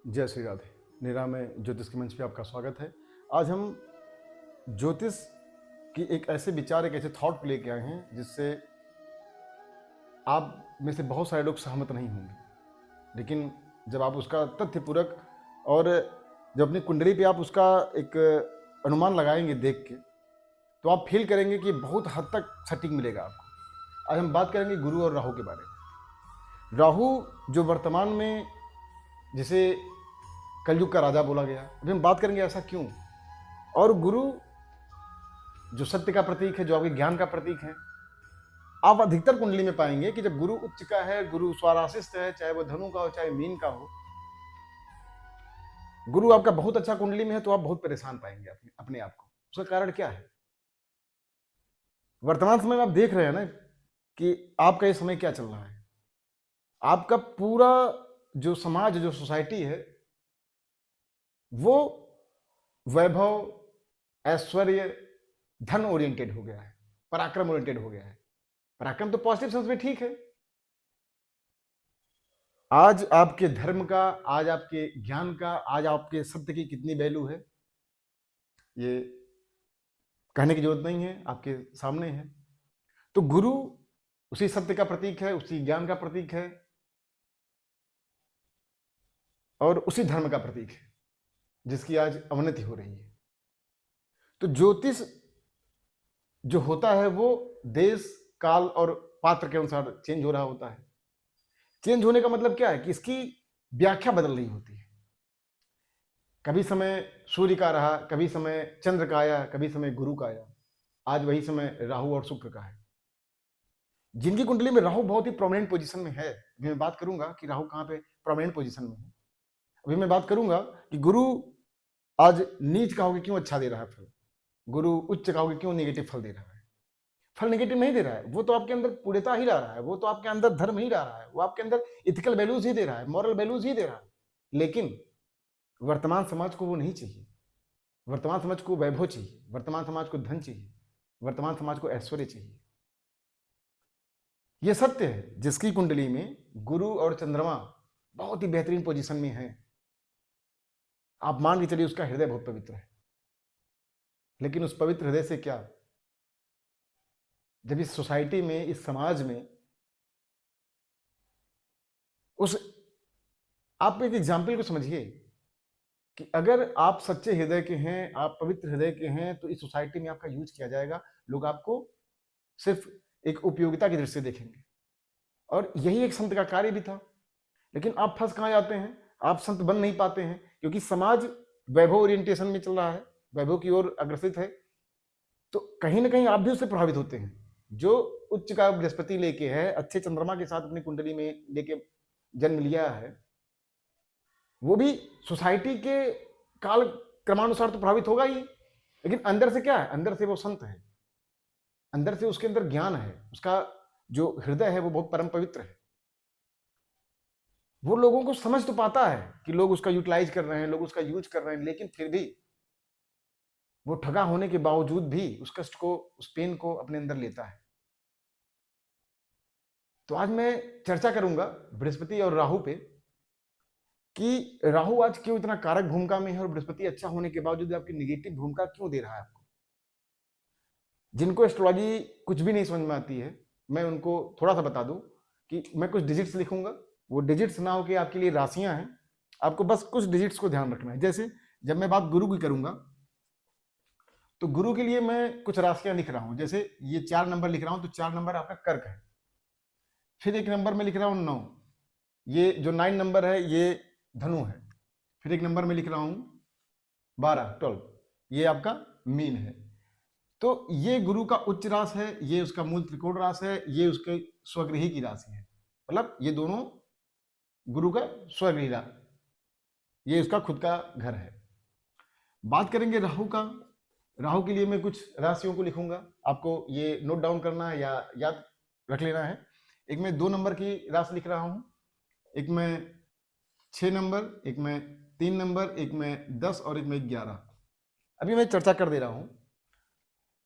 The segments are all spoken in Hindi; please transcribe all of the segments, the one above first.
जय श्री राधे। निरा में ज्योतिष के मंच पे आपका स्वागत है। आज हम ज्योतिष की एक ऐसे विचार, एक ऐसे थॉट को लेके आए हैं जिससे आप में से बहुत सारे लोग सहमत नहीं होंगे, लेकिन जब आप उसका तथ्यपूर्वक और जब अपनी कुंडली पे आप उसका एक अनुमान लगाएंगे देख के, तो आप फील करेंगे कि बहुत हद तक सटीक मिलेगा आपको। आज हम बात करेंगे गुरु और राहु के बारे में। राहु जो वर्तमान में जिसे कलयुग का राजा बोला गया, अभी हम बात करेंगे ऐसा क्यों। और गुरु जो सत्य का प्रतीक है, जो आपके ज्ञान का प्रतीक है, आप अधिकतर कुंडली में पाएंगे कि जब गुरु उच्च का है, गुरु स्वाराशिष्ट है, चाहे वो धनु का हो चाहे मीन का हो, गुरु आपका बहुत अच्छा कुंडली में है तो आप बहुत परेशान पाएंगे अपने आप को। उसका कारण क्या है? वर्तमान समय में आप देख रहे हैं ना कि आपका ये समय क्या चल रहा है। आपका पूरा जो समाज, जो सोसाइटी है, वो वैभव, ऐश्वर्य, धन ओरिएंटेड हो गया है, पराक्रम ओरिएंटेड हो गया है। पराक्रम तो पॉजिटिव सेंस में ठीक है। आज आपके धर्म का, आज आपके ज्ञान का, आज आपके सत्य की कितनी वैल्यू है, ये कहने की जरूरत नहीं है, आपके सामने है। तो गुरु उसी सत्य का प्रतीक है, उसी ज्ञान का प्रतीक है और उसी धर्म का प्रतीक है जिसकी आज अवनति हो रही है। तो ज्योतिष जो होता है वो देश, काल और पात्र के अनुसार चेंज हो रहा होता है। चेंज होने का मतलब क्या है कि इसकी व्याख्या बदल रही होती है। कभी समय सूर्य का रहा, कभी समय चंद्र का आया, कभी समय गुरु का आया। आज वही समय राहु और शुक्र का है। जिनकी कुंडली में राहु बहुत ही प्रोमिनेंट पोजीशन में है, अभी मैं बात करूंगा कि राहु कहां पे प्रोमिनेंट पोजीशन में है। अभी मैं बात करूंगा कि गुरु आज नीच का होकर क्यों अच्छा दे रहा है फल, गुरु उच्च का होकर क्यों नेगेटिव फल दे रहा है। फल नेगेटिव नहीं दे रहा है, वो तो आपके अंदर पूर्णता ही ला रहा है, वो तो आपके अंदर धर्म ही ला रहा है, वो आपके अंदर इथिकल वैल्यूज ही दे रहा है, मॉरल वैल्यूज ही दे रहा है। लेकिन वर्तमान समाज को वो नहीं चाहिए। वर्तमान समाज को वैभव चाहिए, वर्तमान समाज को धन चाहिए, वर्तमान समाज को ऐश्वर्य चाहिए। यह सत्य है जिसकी कुंडली में गुरु और चंद्रमा बहुत ही बेहतरीन पोजीशन में है। आप मान के चलिए उसका हृदय बहुत पवित्र है, लेकिन उस पवित्र हृदय से क्या, जब इस सोसाइटी में, इस समाज में, उस आप एक एग्जाम्पल को समझिए कि अगर आप सच्चे हृदय के हैं, आप पवित्र हृदय के हैं, तो इस सोसाइटी में आपका यूज किया जाएगा। लोग आपको सिर्फ एक उपयोगिता की दृष्टि से देखेंगे। और यही एक संत का कार्य भी था। लेकिन आप फंस कहाँ जाते हैं, आप संत बन नहीं पाते हैं, क्योंकि समाज वैभव ओरिएंटेशन में चल रहा है, वैभव की ओर अग्रसित है। तो कहीं ना कहीं आप भी उससे प्रभावित होते हैं। जो उच्च का बृहस्पति लेके है, अच्छे चंद्रमा के साथ अपनी कुंडली में लेके जन्म लिया है, वो भी सोसाइटी के काल क्रमानुसार तो प्रभावित होगा ही। लेकिन अंदर से क्या है, अंदर से वो संत है, अंदर से उसके अंदर ज्ञान है, उसका जो हृदय है वो बहुत परम पवित्र है। वो लोगों को समझ तो पाता है कि लोग उसका यूटिलाइज कर रहे हैं, लोग उसका यूज कर रहे हैं, लेकिन फिर भी वो ठगा होने के बावजूद भी उस कष्ट को, उस पेन को अपने अंदर लेता है। तो आज मैं चर्चा करूंगा बृहस्पति और राहु पे कि राहु आज क्यों इतना कारक भूमिका में है और बृहस्पति अच्छा होने के बावजूद आपकी निगेटिव भूमिका क्यों दे रहा है आपको। जिनको एस्ट्रोलॉजी कुछ भी नहीं समझ में आती है, मैं उनको थोड़ा सा बता दूं कि मैं कुछ डिजिट्स लिखूंगा, वो डिजिट्स ना हो कि आपके लिए राशियां हैं, आपको बस कुछ डिजिट्स को ध्यान रखना है। जैसे जब मैं बात गुरु की करूंगा तो गुरु के लिए मैं कुछ राशियां लिख रहा हूं। जैसे ये 4 नंबर लिख रहा हूं, तो 4 नंबर आपका कर्क है। फिर एक नंबर में लिख रहा हूं 9, ये जो 9 नंबर है ये धनु है। फिर एक नंबर में लिख रहा हूं 12, 12, ये आपका मीन है। तो ये गुरु का उच्च राशि है, ये उसका मूल त्रिकोण राशि है, ये उसके स्वगृही की राशि है। मतलब ये दोनों गुरु का स्वगृही राशि, ये उसका खुद का घर है। बात करेंगे राहु का। राहु के लिए मैं कुछ राशियों को लिखूंगा, आपको ये नोट डाउन करना है या याद रख लेना है। एक मैं 2 नंबर की राशि लिख रहा हूं, एक मैं 6 नंबर, एक मैं 3 नंबर, एक मैं 10 और एक मैं 11। अभी मैं चर्चा कर दे रहा हूं।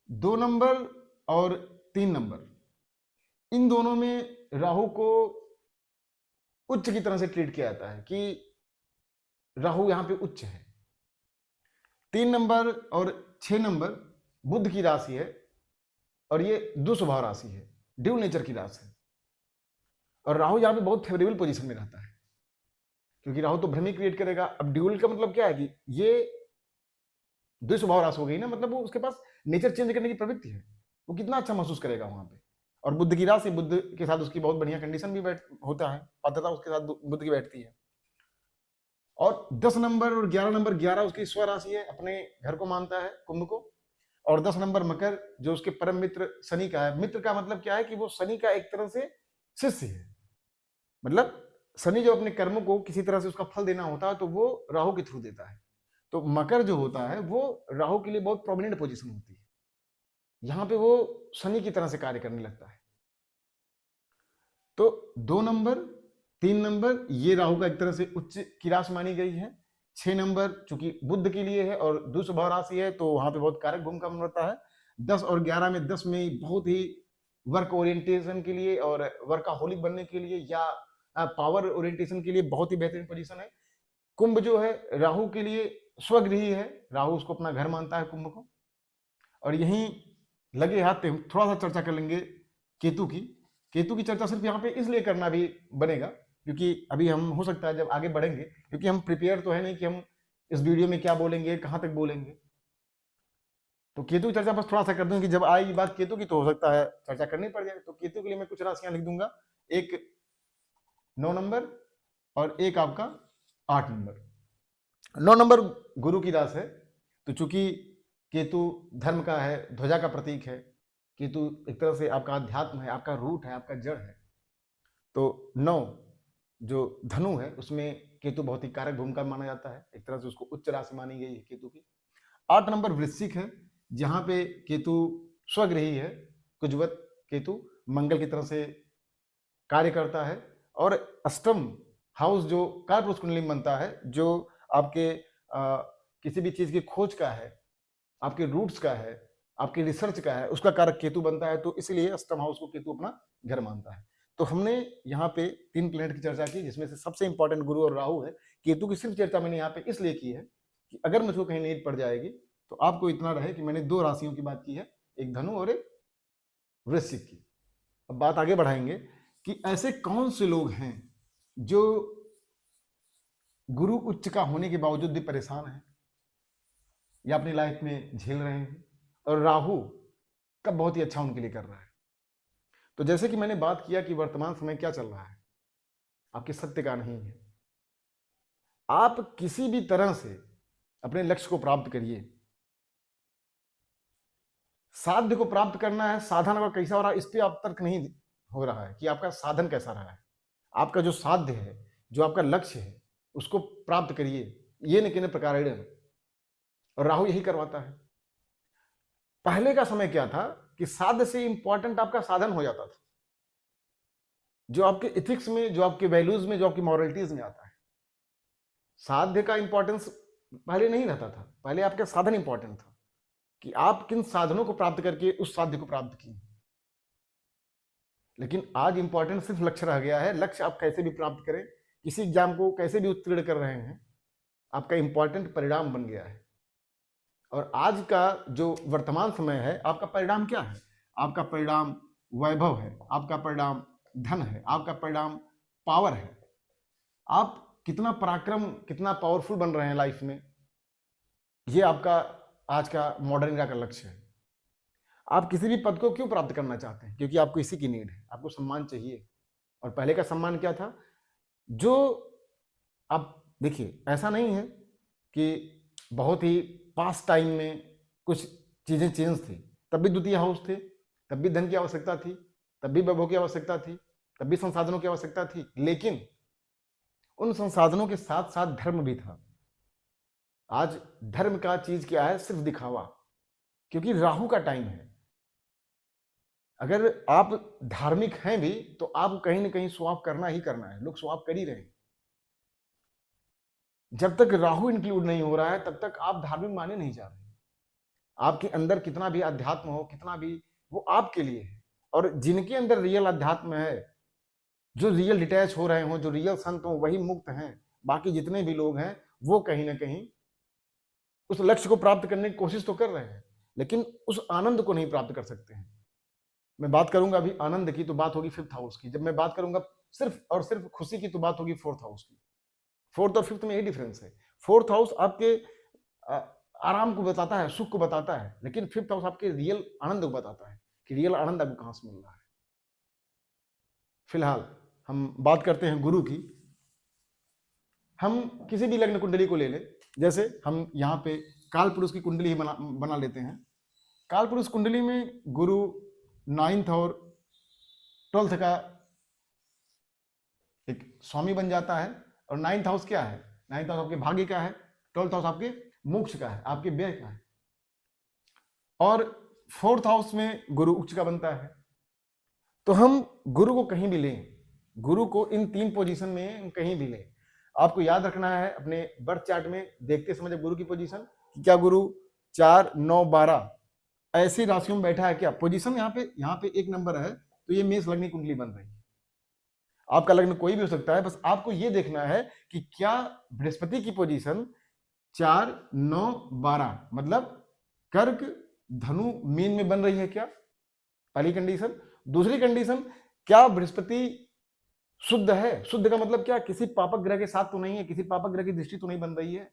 2 नंबर और 3 नंबर, इन दोनों में राहु को उच्च की तरह से ट्रीट किया जाता है कि राहु यहाँ पे उच्च है। 3 नंबर और 6 नंबर बुध की राशि है और ये दुस्वभाव राशि है, ड्यू नेचर की राशि है। और राहु यहाँ पे बहुत फेवरेबल पोजीशन में रहता है, क्योंकि राहु तो भ्रम क्रिएट करेगा। अब ड्यूल का मतलब क्या है कि ये दुस्वभाव राशि हो गई ना, मतलब वो उसके पास नेचर चेंज करने की प्रवृत्ति है, वो कितना अच्छा महसूस करेगा वहां पे। और बुद्ध की राशि, बुद्ध के साथ उसकी बहुत बढ़िया कंडीशन भी होता है, पात्रता उसके साथ बुद्ध की बैठती है। और 10 नंबर और 11 नंबर, 11 उसकी स्व राशि है, अपने घर को मानता है, कुंभ को। और 10 नंबर मकर, जो उसके परम मित्र शनि का है। मित्र का मतलब क्या है कि वो शनि का एक तरह से शिष्य है, मतलब शनि जो अपने कर्मों को किसी तरह से उसका फल देना होता है तो वो राहु के थ्रू देता है। तो मकर जो होता है वो राहु के लिए बहुत प्रोमिनेंट पोजीशन होती है, यहां पे वो शनि की तरह से कार्य करने लगता है। तो 2 नंबर 3 नंबर ये राहु का एक तरह से उच्च की राशि मानी गई है। 6 नंबर चूंकि बुध के लिए है और दुस्वभाव राशि है तो वहां पे बहुत कारक भूमिका बनता है। 10 और 11 में, 10 में बहुत ही वर्क ओरिएंटेशन के लिए और वर्काहोलिक बनने के लिए या पावर ओरिएंटेशन के लिए बहुत ही बेहतरीन पोजीशन है। कुंभ जो है राहु के लिए स्वगृही है, राहु उसको अपना घर मानता है कुंभ को। और यहीं लगे हाथ पे थोड़ा सा चर्चा कर लेंगे केतु की। केतु की चर्चा सिर्फ यहाँ पे इसलिए करना भी बनेगा क्योंकि अभी हम हो सकता है जब आगे बढ़ेंगे, क्योंकि हम प्रिपेयर तो है नहीं कि हम इस वीडियो में क्या बोलेंगे, कहां तक बोलेंगे। तो केतु की चर्चा बस थोड़ा सा कर दूं कि जब आएगी बात केतु की तो हो सकता है चर्चा करनी पड़ जाए। तो केतु के लिए मैं कुछ राशियां लिख दूंगा, एक 9 नंबर और एक आपका 8 नंबर। 9 नंबर गुरु की राशि है, तो चूंकि केतु धर्म का है, ध्वजा का प्रतीक है, केतु एक तरह से आपका अध्यात्म है, आपका रूट है, आपका जड़ है। तो 9 जो धनु है उसमें केतु बहुत ही कारक भूमिका माना जाता है, एक तरह से उसको उच्च राशि मानी गई है केतु की। 8 नंबर वृश्चिक है, जहां पे केतु स्वगृही है, कुजवत केतु मंगल की तरह से कार्य करता है। और अष्टम हाउस जो कारपुरुष कुंडली बनता है, जो आपके किसी भी चीज की खोज का है, आपके रूट्स का है, आपके रिसर्च का है, उसका कारक केतु बनता है। तो इसलिए अष्टम हाउस को केतु अपना घर मानता है। तो हमने यहाँ पे 3 प्लेनेट की चर्चा की, जिसमें से सबसे इंपॉर्टेंट गुरु और राहु है। केतु की सिर्फ चर्चा मैंने यहाँ पे इसलिए की है कि अगर मुझको कहीं नीड पड़ जाएगी तो आपको इतना रहे कि मैंने 2 राशियों की बात की है, एक धनु और एक वृश्चिक की। अब बात आगे बढ़ाएंगे कि ऐसे कौन से लोग हैं जो गुरु उच्च का होने के बावजूद भी परेशान हैं या अपनी लाइफ में झेल रहे हैं, और राहु का बहुत ही अच्छा उनके लिए कर रहा है। तो जैसे कि मैंने बात किया कि वर्तमान समय क्या चल रहा है, आपके सत्य का नहीं है। आप किसी भी तरह से अपने लक्ष्य को प्राप्त करिए। साध्य को प्राप्त करना है, साधन का कैसा हो रहा है इस पे आप तर्क नहीं हो रहा है कि आपका साधन कैसा रहा है। आपका जो साध्य है, जो आपका लक्ष्य है, उसको प्राप्त करिए, ये न किन्हीं प्रकार। और राहु यही करवाता है। पहले का समय क्या था कि साध्य से इंपॉर्टेंट आपका साधन हो जाता था, जो आपके इथिक्स में, जो आपके वैल्यूज में, जो आपकी मॉरलिटीज में आता है। साध्य का इंपॉर्टेंस पहले नहीं रहता था, पहले आपका साधन इंपॉर्टेंट था कि आप किन साधनों को प्राप्त करके उस साध्य को प्राप्त किए। लेकिन आज इंपॉर्टेंट सिर्फ लक्ष्य रह गया है। लक्ष्य आप कैसे भी प्राप्त करें, किसी एग्जाम को कैसे भी उत्तीर्ण कर रहे हैं, आपका इंपॉर्टेंट परिणाम बन गया है। और आज का जो वर्तमान समय है, आपका परिणाम क्या है? आपका परिणाम वैभव है, आपका परिणाम धन है, आपका परिणाम पावर है। आप कितना पराक्रम, कितना पावरफुल बन रहे हैं लाइफ में, ये आपका आज का मॉडर्न इंडिया का लक्ष्य है। आप किसी भी पद को क्यों प्राप्त करना चाहते हैं? क्योंकि आपको इसी की नीड है, आपको सम्मान चाहिए। और पहले का सम्मान क्या था? जो आप देखिए, ऐसा नहीं है कि बहुत ही पास टाइम में कुछ चीजें चेंज थी, तब भी द्वितीय हाउस थे, तब भी धन की आवश्यकता थी, तब भी वैभव की आवश्यकता थी, तब भी संसाधनों की आवश्यकता थी। लेकिन उन संसाधनों के साथ साथ धर्म भी था। आज धर्म का चीज क्या है? सिर्फ दिखावा, क्योंकि राहु का टाइम है। अगर आप धार्मिक हैं भी तो आप कहीं ना कहीं शो ऑफ करना ही करना है, लोग शो ऑफ कर ही रहे हैं। जब तक राहु इंक्लूड नहीं हो रहा है तब तक आप धार्मिक माने नहीं जा रहे। आपके अंदर कितना भी अध्यात्म हो, कितना भी, वो आपके लिए है। और जिनके अंदर रियल अध्यात्म है, जो रियल डिटैच हो रहे हो, जो रियल संत हो, वही मुक्त हैं। बाकी जितने भी लोग हैं वो कहीं ना कहीं उस लक्ष्य को प्राप्त करने की कोशिश तो कर रहे हैं, लेकिन उस आनंद को नहीं प्राप्त कर सकते हैं। मैं बात करूंगा अभी आनंद की, तो बात होगी 5th हाउस की। जब मैं बात करूंगा सिर्फ और सिर्फ खुशी की, तो बात होगी 4th हाउस की। 4th और 5th में यही डिफरेंस है। 4th हाउस आपके आराम को बताता है, सुख को बताता है, लेकिन 5th हाउस आपके रियल आनंद को बताता है कि रियल आनंद आपको कहां से मिल रहा है। फिलहाल हम बात करते हैं गुरु की। हम किसी भी लग्न कुंडली को ले ले, जैसे हम यहाँ पे काल पुरुष की कुंडली ही बना लेते हैं। काल पुरुष कुंडली में गुरु 9th और 12th का एक स्वामी बन जाता है। और 9th हाउस क्या है? 9th हाउस आपके भाग्य का है, 12th हाउस आपके मोक्ष का है, आपके व्यय का है। और 4th हाउस में गुरु उच्च का बनता है। तो हम गुरु को कहीं भी लें, गुरु को इन 3 पोजीशन में हम कहीं भी लें, आपको याद रखना है अपने बर्थ चार्ट में देखते समय गुरु की पोजीशन, क्या गुरु 4, 9, 12 ऐसी राशियों में बैठा है क्या? पोजीशन यहाँ पे 1 नंबर है, तो ये मेष लग्न की कुंडली बन रही है। आपका लग्न कोई भी हो सकता है, बस आपको ये देखना है कि क्या बृहस्पति की पोजीशन 4, 9, 12 मतलब कर्क, धनु, मीन में बन रही है क्या? पहली कंडीशन। दूसरी कंडीशन, क्या बृहस्पति शुद्ध है? शुद्ध का मतलब क्या? किसी पापक ग्रह के साथ तो नहीं है, किसी पापक ग्रह की दृष्टि तो नहीं बन रही है।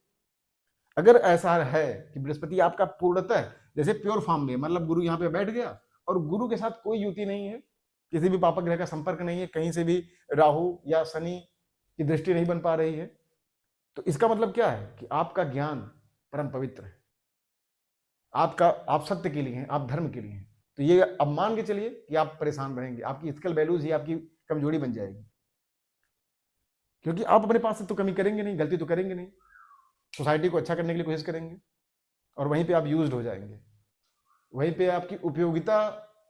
अगर ऐसा है कि बृहस्पति आपका पूर्णतः जैसे प्योर फॉर्म में, मतलब गुरु यहाँ पे बैठ गया और गुरु के साथ कोई युति नहीं है, किसी भी पापक ग्रह का संपर्क नहीं है, कहीं से भी राहु या शनि की दृष्टि नहीं बन पा रही है, तो इसका मतलब क्या है कि आपका ज्ञान परम पवित्र है, आप सत्य के लिए हैं, आप धर्म के लिए हैं। तो ये अब मान के चलिए कि आप परेशान रहेंगे, आपकी इथिकल वैल्यूज ही आपकी कमजोरी बन जाएगी, क्योंकि आप अपने पास से तो कमी करेंगे नहीं, गलती तो करेंगे नहीं, सोसाइटी को अच्छा करने के लिए कोशिश करेंगे और वहीं पे आप यूज्ड हो जाएंगे, वहीं पे आपकी उपयोगिता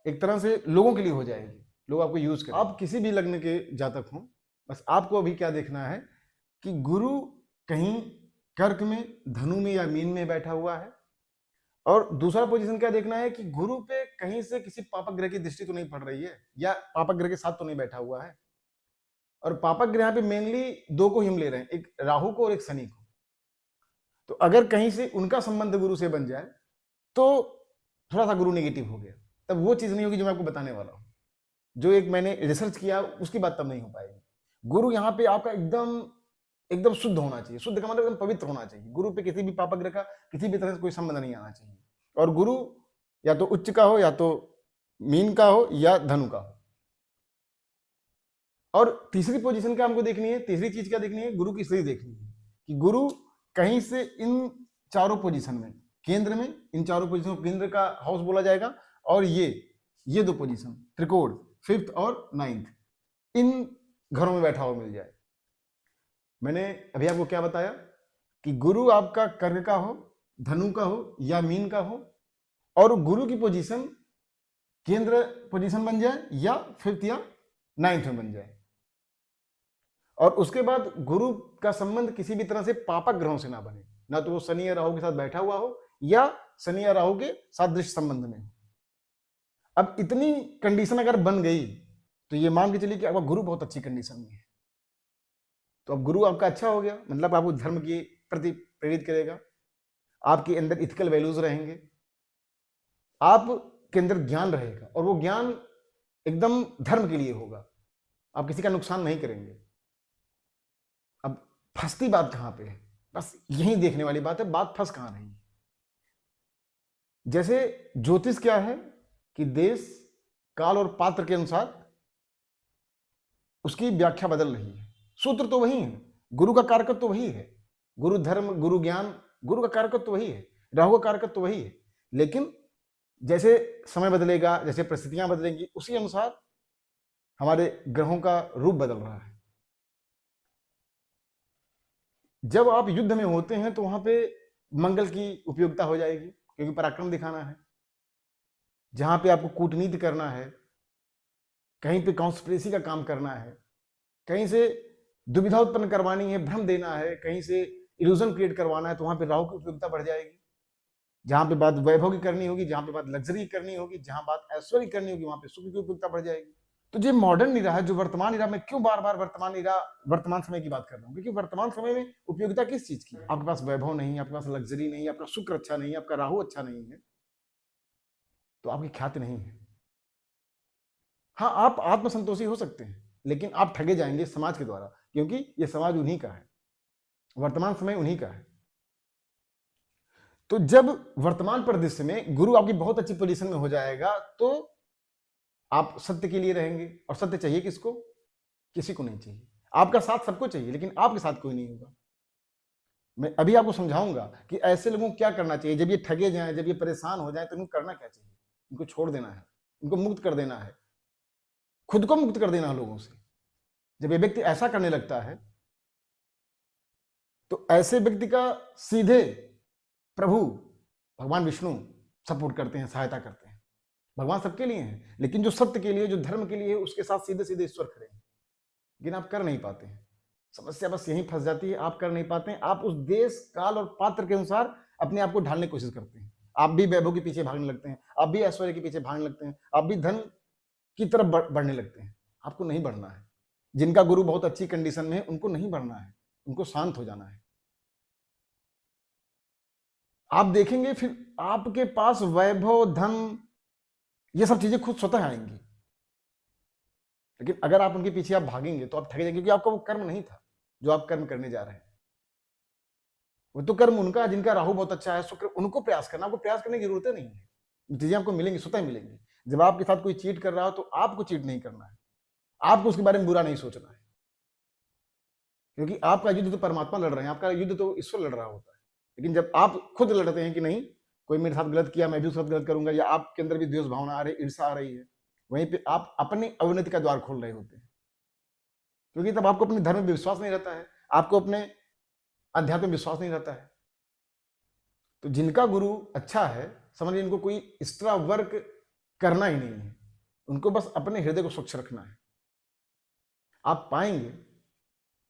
एक तरह से लोगों के लिए हो जाएगी, लोग आपको यूज करेंगे। आप किसी भी लग्न के जातक हों, बस आपको अभी क्या देखना है कि गुरु कहीं कर्क में, धनु में या मीन में बैठा हुआ है। और दूसरा पोजीशन क्या देखना है कि गुरु पे कहीं से किसी पापक ग्रह की दृष्टि तो नहीं पड़ रही है, या पापक ग्रह के साथ तो नहीं बैठा हुआ है। और पापक ग्रह पे मेनली 2 को ही हम ले रहे हैं, एक राहु को और एक शनि को। तो अगर कहीं से उनका संबंध गुरु से बन जाए तो थोड़ा सा गुरु नेगेटिव हो गया, तब वो चीज नहीं होगी जो मैं आपको बताने वाला हूं, जो एक मैंने रिसर्च किया उसकी बात तब नहीं हो पाएगी। गुरु यहाँ पे आपका एकदम शुद्ध होना चाहिए। शुद्ध का मतलब एकदम पवित्र होना चाहिए। गुरु पे किसी भी पापक ग्रह का किसी भी तरह से कोई संबंध नहीं आना चाहिए। और गुरु या तो उच्च का हो, या तो मीन का हो, या धनु का हो। और तीसरी पोजीशन क्या हमको देखनी है? तीसरी चीज क्या देखनी है? गुरु की स्थिति देखनी है कि गुरु कहीं से इन चारों पोजीशन में, केंद्र में, इन चारों पोजीशन को केंद्र का हाउस बोला जाएगा। और ये 2 पोजीशन त्रिकोण 5th और 9th इन घरों में बैठा हुआ मिल जाए। मैंने अभी आपको क्या बताया कि गुरु आपका कर्क का हो, धनु का हो या मीन का हो, और गुरु की पोजीशन केंद्र पोजीशन बन जाए या 5th या 9th में बन जाए। और उसके बाद गुरु का संबंध किसी भी तरह से पापक ग्रहों से ना बने, ना तो वो शनि या राहु के साथ बैठा हुआ हो या शनि या राहु के साथ दृश्य संबंध में हो। अब इतनी कंडीशन अगर बन गई तो ये मान के चलिए कि आपका गुरु बहुत अच्छी कंडीशन में है। तो अब गुरु आपका अच्छा हो गया, मतलब आपको धर्म के प्रति प्रेरित करेगा, आपके अंदर इथिकल वैल्यूज रहेंगे, आपके अंदर ज्ञान रहेगा, और वो ज्ञान एकदम धर्म के लिए होगा, आप किसी का नुकसान नहीं करेंगे। अब फंसती बात कहां पे है? बस यही देखने वाली बात है, बात फंस कहां रही है। जैसे ज्योतिष क्या है कि देश, काल और पात्र के अनुसार उसकी व्याख्या बदल रही है। सूत्र तो वही है, गुरु का कारकत्व तो वही है, गुरु धर्म, गुरु ज्ञान, गुरु का कारकत्व तो वही है, राहु का कारकत्व तो वही है, लेकिन जैसे समय बदलेगा, जैसे परिस्थितियां बदलेंगी, उसी अनुसार हमारे ग्रहों का रूप बदल रहा है। जब आप युद्ध में होते हैं तो वहां पे मंगल की उपयोगिता हो जाएगी, क्योंकि पराक्रम दिखाना है। जहां पे आपको कूटनीति करना है, कहीं पे कॉन्स्पिरेसी का काम करना है, कहीं से दुविधा उत्पन्न करवानी है, भ्रम देना है, कहीं से इल्यूजन क्रिएट करवाना है, तो वहां पे राहु की उपयोगिता बढ़ जाएगी। जहां पे बात वैभव की करनी होगी, जहां पे बात लग्जरी करनी होगी, जहां बात ऐश्वर्य करनी होगी, वहां पे सुख की उपयोगिता बढ़ जाएगी। तो जो मॉडर्न इरा है, जो वर्तमान इरा में, क्यों बार बार वर्तमान समय की बात कर रहा हूँ? क्योंकि वर्तमान समय में उपयोगिता किस चीज की? आपके पास वैभव नहीं, आपके पास लग्जरी नहीं, आपका शुक्र अच्छा नहीं, आपका राहु अच्छा नहीं है, तो आपकी ख्याति नहीं है। हाँ, आप आत्मसंतोषी हो सकते हैं, लेकिन आप ठगे जाएंगे समाज के द्वारा, क्योंकि ये समाज उन्हीं का है, वर्तमान समय उन्हीं का है। तो जब वर्तमान परिदृश्य में गुरु आपकी बहुत अच्छी पोजीशन में हो जाएगा, तो आप सत्य के लिए रहेंगे। और सत्य चाहिए किसको? किसी को नहीं चाहिए। आपका साथ सबको चाहिए, लेकिन आपके साथ कोई नहीं होगा। मैं अभी आपको समझाऊंगा कि ऐसे लोगों को क्या करना चाहिए। जब ये ठगे जाएं, जब ये परेशान हो जाएं, तो इनको करना क्या चाहिए? इनको छोड़ देना है, इनको मुक्त कर देना है, खुद को मुक्त कर देना है लोगों से। जब ये व्यक्ति ऐसा करने लगता है, तो ऐसे व्यक्ति का सीधे प्रभु भगवान विष्णु सपोर्ट करते हैं, सहायता करते हैं। भगवान सबके लिए हैं, लेकिन जो सत्य के लिए, जो धर्म के लिए है, उसके साथ सीधे सीधे ईश्वर खड़े हैं। लेकिन आप कर नहीं पाते हैं। समस्या बस यहीं फंस जाती है, आप कर नहीं पाते हैं। आप उस देश काल और पात्र के अनुसार अपने आप को ढालने की कोशिश करते हैं। आप भी वैभव के पीछे भागने लगते हैं, आप भी ऐश्वर्य के पीछे भागने लगते हैं, आप भी धन की तरफ बढ़ने लगते हैं। आपको नहीं बढ़ना है। जिनका गुरु बहुत अच्छी कंडीशन में है, उनको नहीं बढ़ना है, उनको शांत हो जाना है। आप देखेंगे फिर आपके पास वैभव, धन, ये सब चीजें खुद स्वतः आएंगी। लेकिन अगर आप उनके पीछे आप भागेंगे, तो आप ठगे जाएंगे, क्योंकि आपका वो कर्म नहीं था जो आप कर्म करने जा रहे हैं। वो तो कर्म उनका, जिनका राहु बहुत अच्छा है, शुक्र, उनको प्रयास करना। आपको प्रयास करने की जरूरत नहीं है। चीजें आपको मिलेंगी, स्वतः मिलेंगी। जब आपके साथ कोई चीट कर रहा हो, तो आपको चीट नहीं करना है, आपको उसके बारे में बुरा नहीं सोचना है, क्योंकि आपका युद्ध तो परमात्मा लड़ रहे हैं, आपका युद्ध तो ईश्वर लड़ रहा होता है। लेकिन जब आप खुद लड़ते हैं कि नहीं, कोई मेरे साथ गलत किया, मैं भी उसके साथ गलत करूंगा, या आपके अंदर भी द्वेष भावना आ रही, ईर्षा आ रही है, वहीं पे आप अपनी अवनति का द्वार खोल रहे होते हैं। क्योंकि तब आपको अपने धर्म में विश्वास नहीं रहता है, आपको अपने अध्यात्म में विश्वास नहीं रहता है। तो जिनका गुरु अच्छा है, समझिए इनको कोई एक्स्ट्रा वर्क करना ही नहीं है, उनको बस अपने हृदय को स्वच्छ रखना है। आप पाएंगे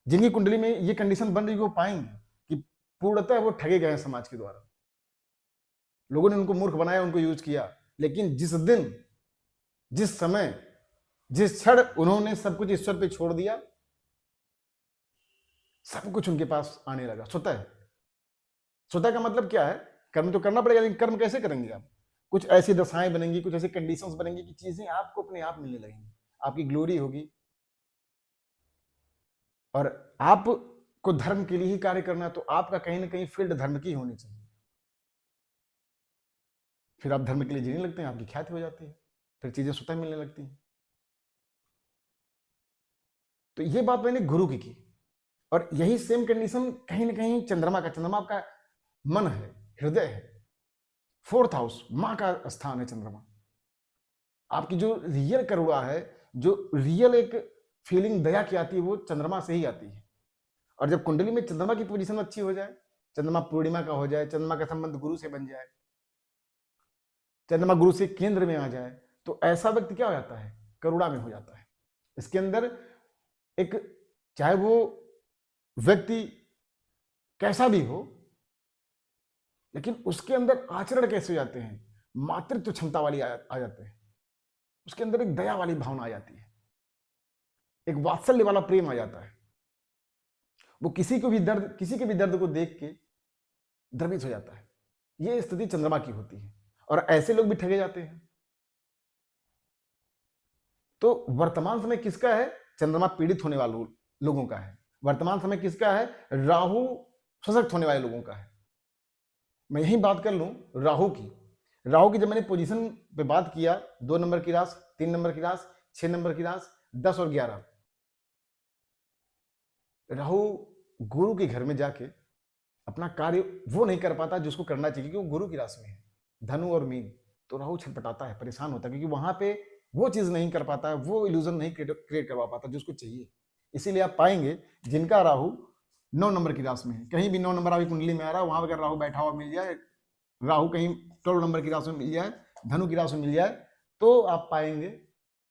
जिनकी कुंडली में ये कंडीशन बन रही है, वो पाएंगे कि पूर्णतः वो ठगे गए समाज के द्वारा। लोगों ने उनको मूर्ख बनाया, उनको यूज किया। लेकिन जिस दिन, जिस समय, जिस क्षण उन्होंने सब कुछ ईश्वर पे छोड़ दिया, सब कुछ उनके पास आने लगा स्वतः। स्वतः का मतलब क्या है? कर्म तो करना पड़ेगा, लेकिन कर्म कैसे करेंगे आप? कुछ ऐसी दशाएं बनेंगी, कुछ ऐसी कंडीशंस बनेंगी कि चीजें आपको अपने आप मिलने लगेंगी, आपकी ग्लोरी होगी। और आपको धर्म के लिए ही कार्य करना है, तो आपका कहीं ना कहीं फील्ड धर्म की होनी चाहिए। फिर आप धर्म के लिए जीने लगते हैं, आपकी ख्याति हो जाती है, फिर चीजें स्वतः मिलने लगती हैं। तो ये बात मैंने गुरु की। और यही सेम कंडीशन कहीं ना कहीं चंद्रमा आपका मन है, हृदय है, 4th हाउस, मां का स्थान है चंद्रमा। आपकी जो रियल करुणा है, जो रियल एक फीलिंग दया की आती है, वो चंद्रमा से ही आती है। और जब कुंडली में चंद्रमा की पोजीशन अच्छी हो जाए, चंद्रमा पूर्णिमा का हो जाए, चंद्रमा का संबंध गुरु से बन जाए, चंद्रमा गुरु से केंद्र में आ जाए, तो ऐसा व्यक्ति क्या हो जाता है? करुणा में हो जाता है। इसके अंदर एक, चाहे वो व्यक्ति कैसा भी हो, लेकिन उसके अंदर आचरण कैसे हो जाते हैं? मातृत्व क्षमता वाली आ जाते हैं। उसके अंदर एक दया वाली भावना आ जाती है, एक वात्सल्य वाला प्रेम आ जाता है। वो किसी के भी दर्द को देख के द्रवित हो जाता है। ये स्थिति चंद्रमा की होती है, और ऐसे लोग भी ठगे जाते हैं। तो वर्तमान समय किसका है? चंद्रमा पीड़ित होने वाले लोगों का है। वर्तमान समय किसका है? राहु सशक्त होने वाले लोगों का है। मैं यही बात कर लूं राहु की। राहु की जब मैंने पोजीशन पे बात किया, 2 नंबर की राशि, 3 नंबर की राशि, 6 नंबर की राशि, 10 और 11, राहु गुरु के घर में जाके अपना कार्य वो नहीं कर पाता जिसको करना चाहिए, क्योंकि वो गुरु की राशि में है, धनु और मीन। तो राहु छटपटाता है, परेशान होता है, क्योंकि वहां पे वो चीज नहीं कर पाता है, वो इल्यूजन नहीं क्रिएट करवा पाता जिसको चाहिए। इसीलिए आप पाएंगे जिनका राहु 9 नंबर की राशि में है, कहीं भी 9 नंबर आपकी कुंडली में आ रहा है, वहां अगर राहु बैठा हुआ मिल जाए, राहु कहीं 12 नंबर की राशि में मिल जाए, धनु की राशि में मिल जाए, तो आप पाएंगे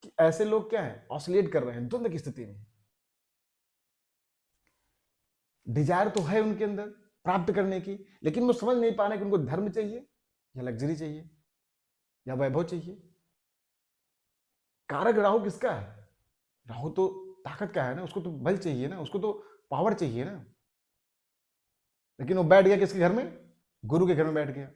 कि ऐसे लोग क्या है? ऑसिलेट कर रहे हैं, द्वंद्व की स्थिति में। डिजायर तो है उनके अंदर प्राप्त करने की, लेकिन वो समझ नहीं पा रहे कि उनको धर्म चाहिए या लग्जरी चाहिए या वैभव चाहिए। कारक राहु किसका है? राहु तो ताकत का है ना, उसको तो बल चाहिए ना, उसको तो पावर चाहिए ना। लेकिन वो बैठ गया किसके घर में? गुरु के घर में बैठ गया।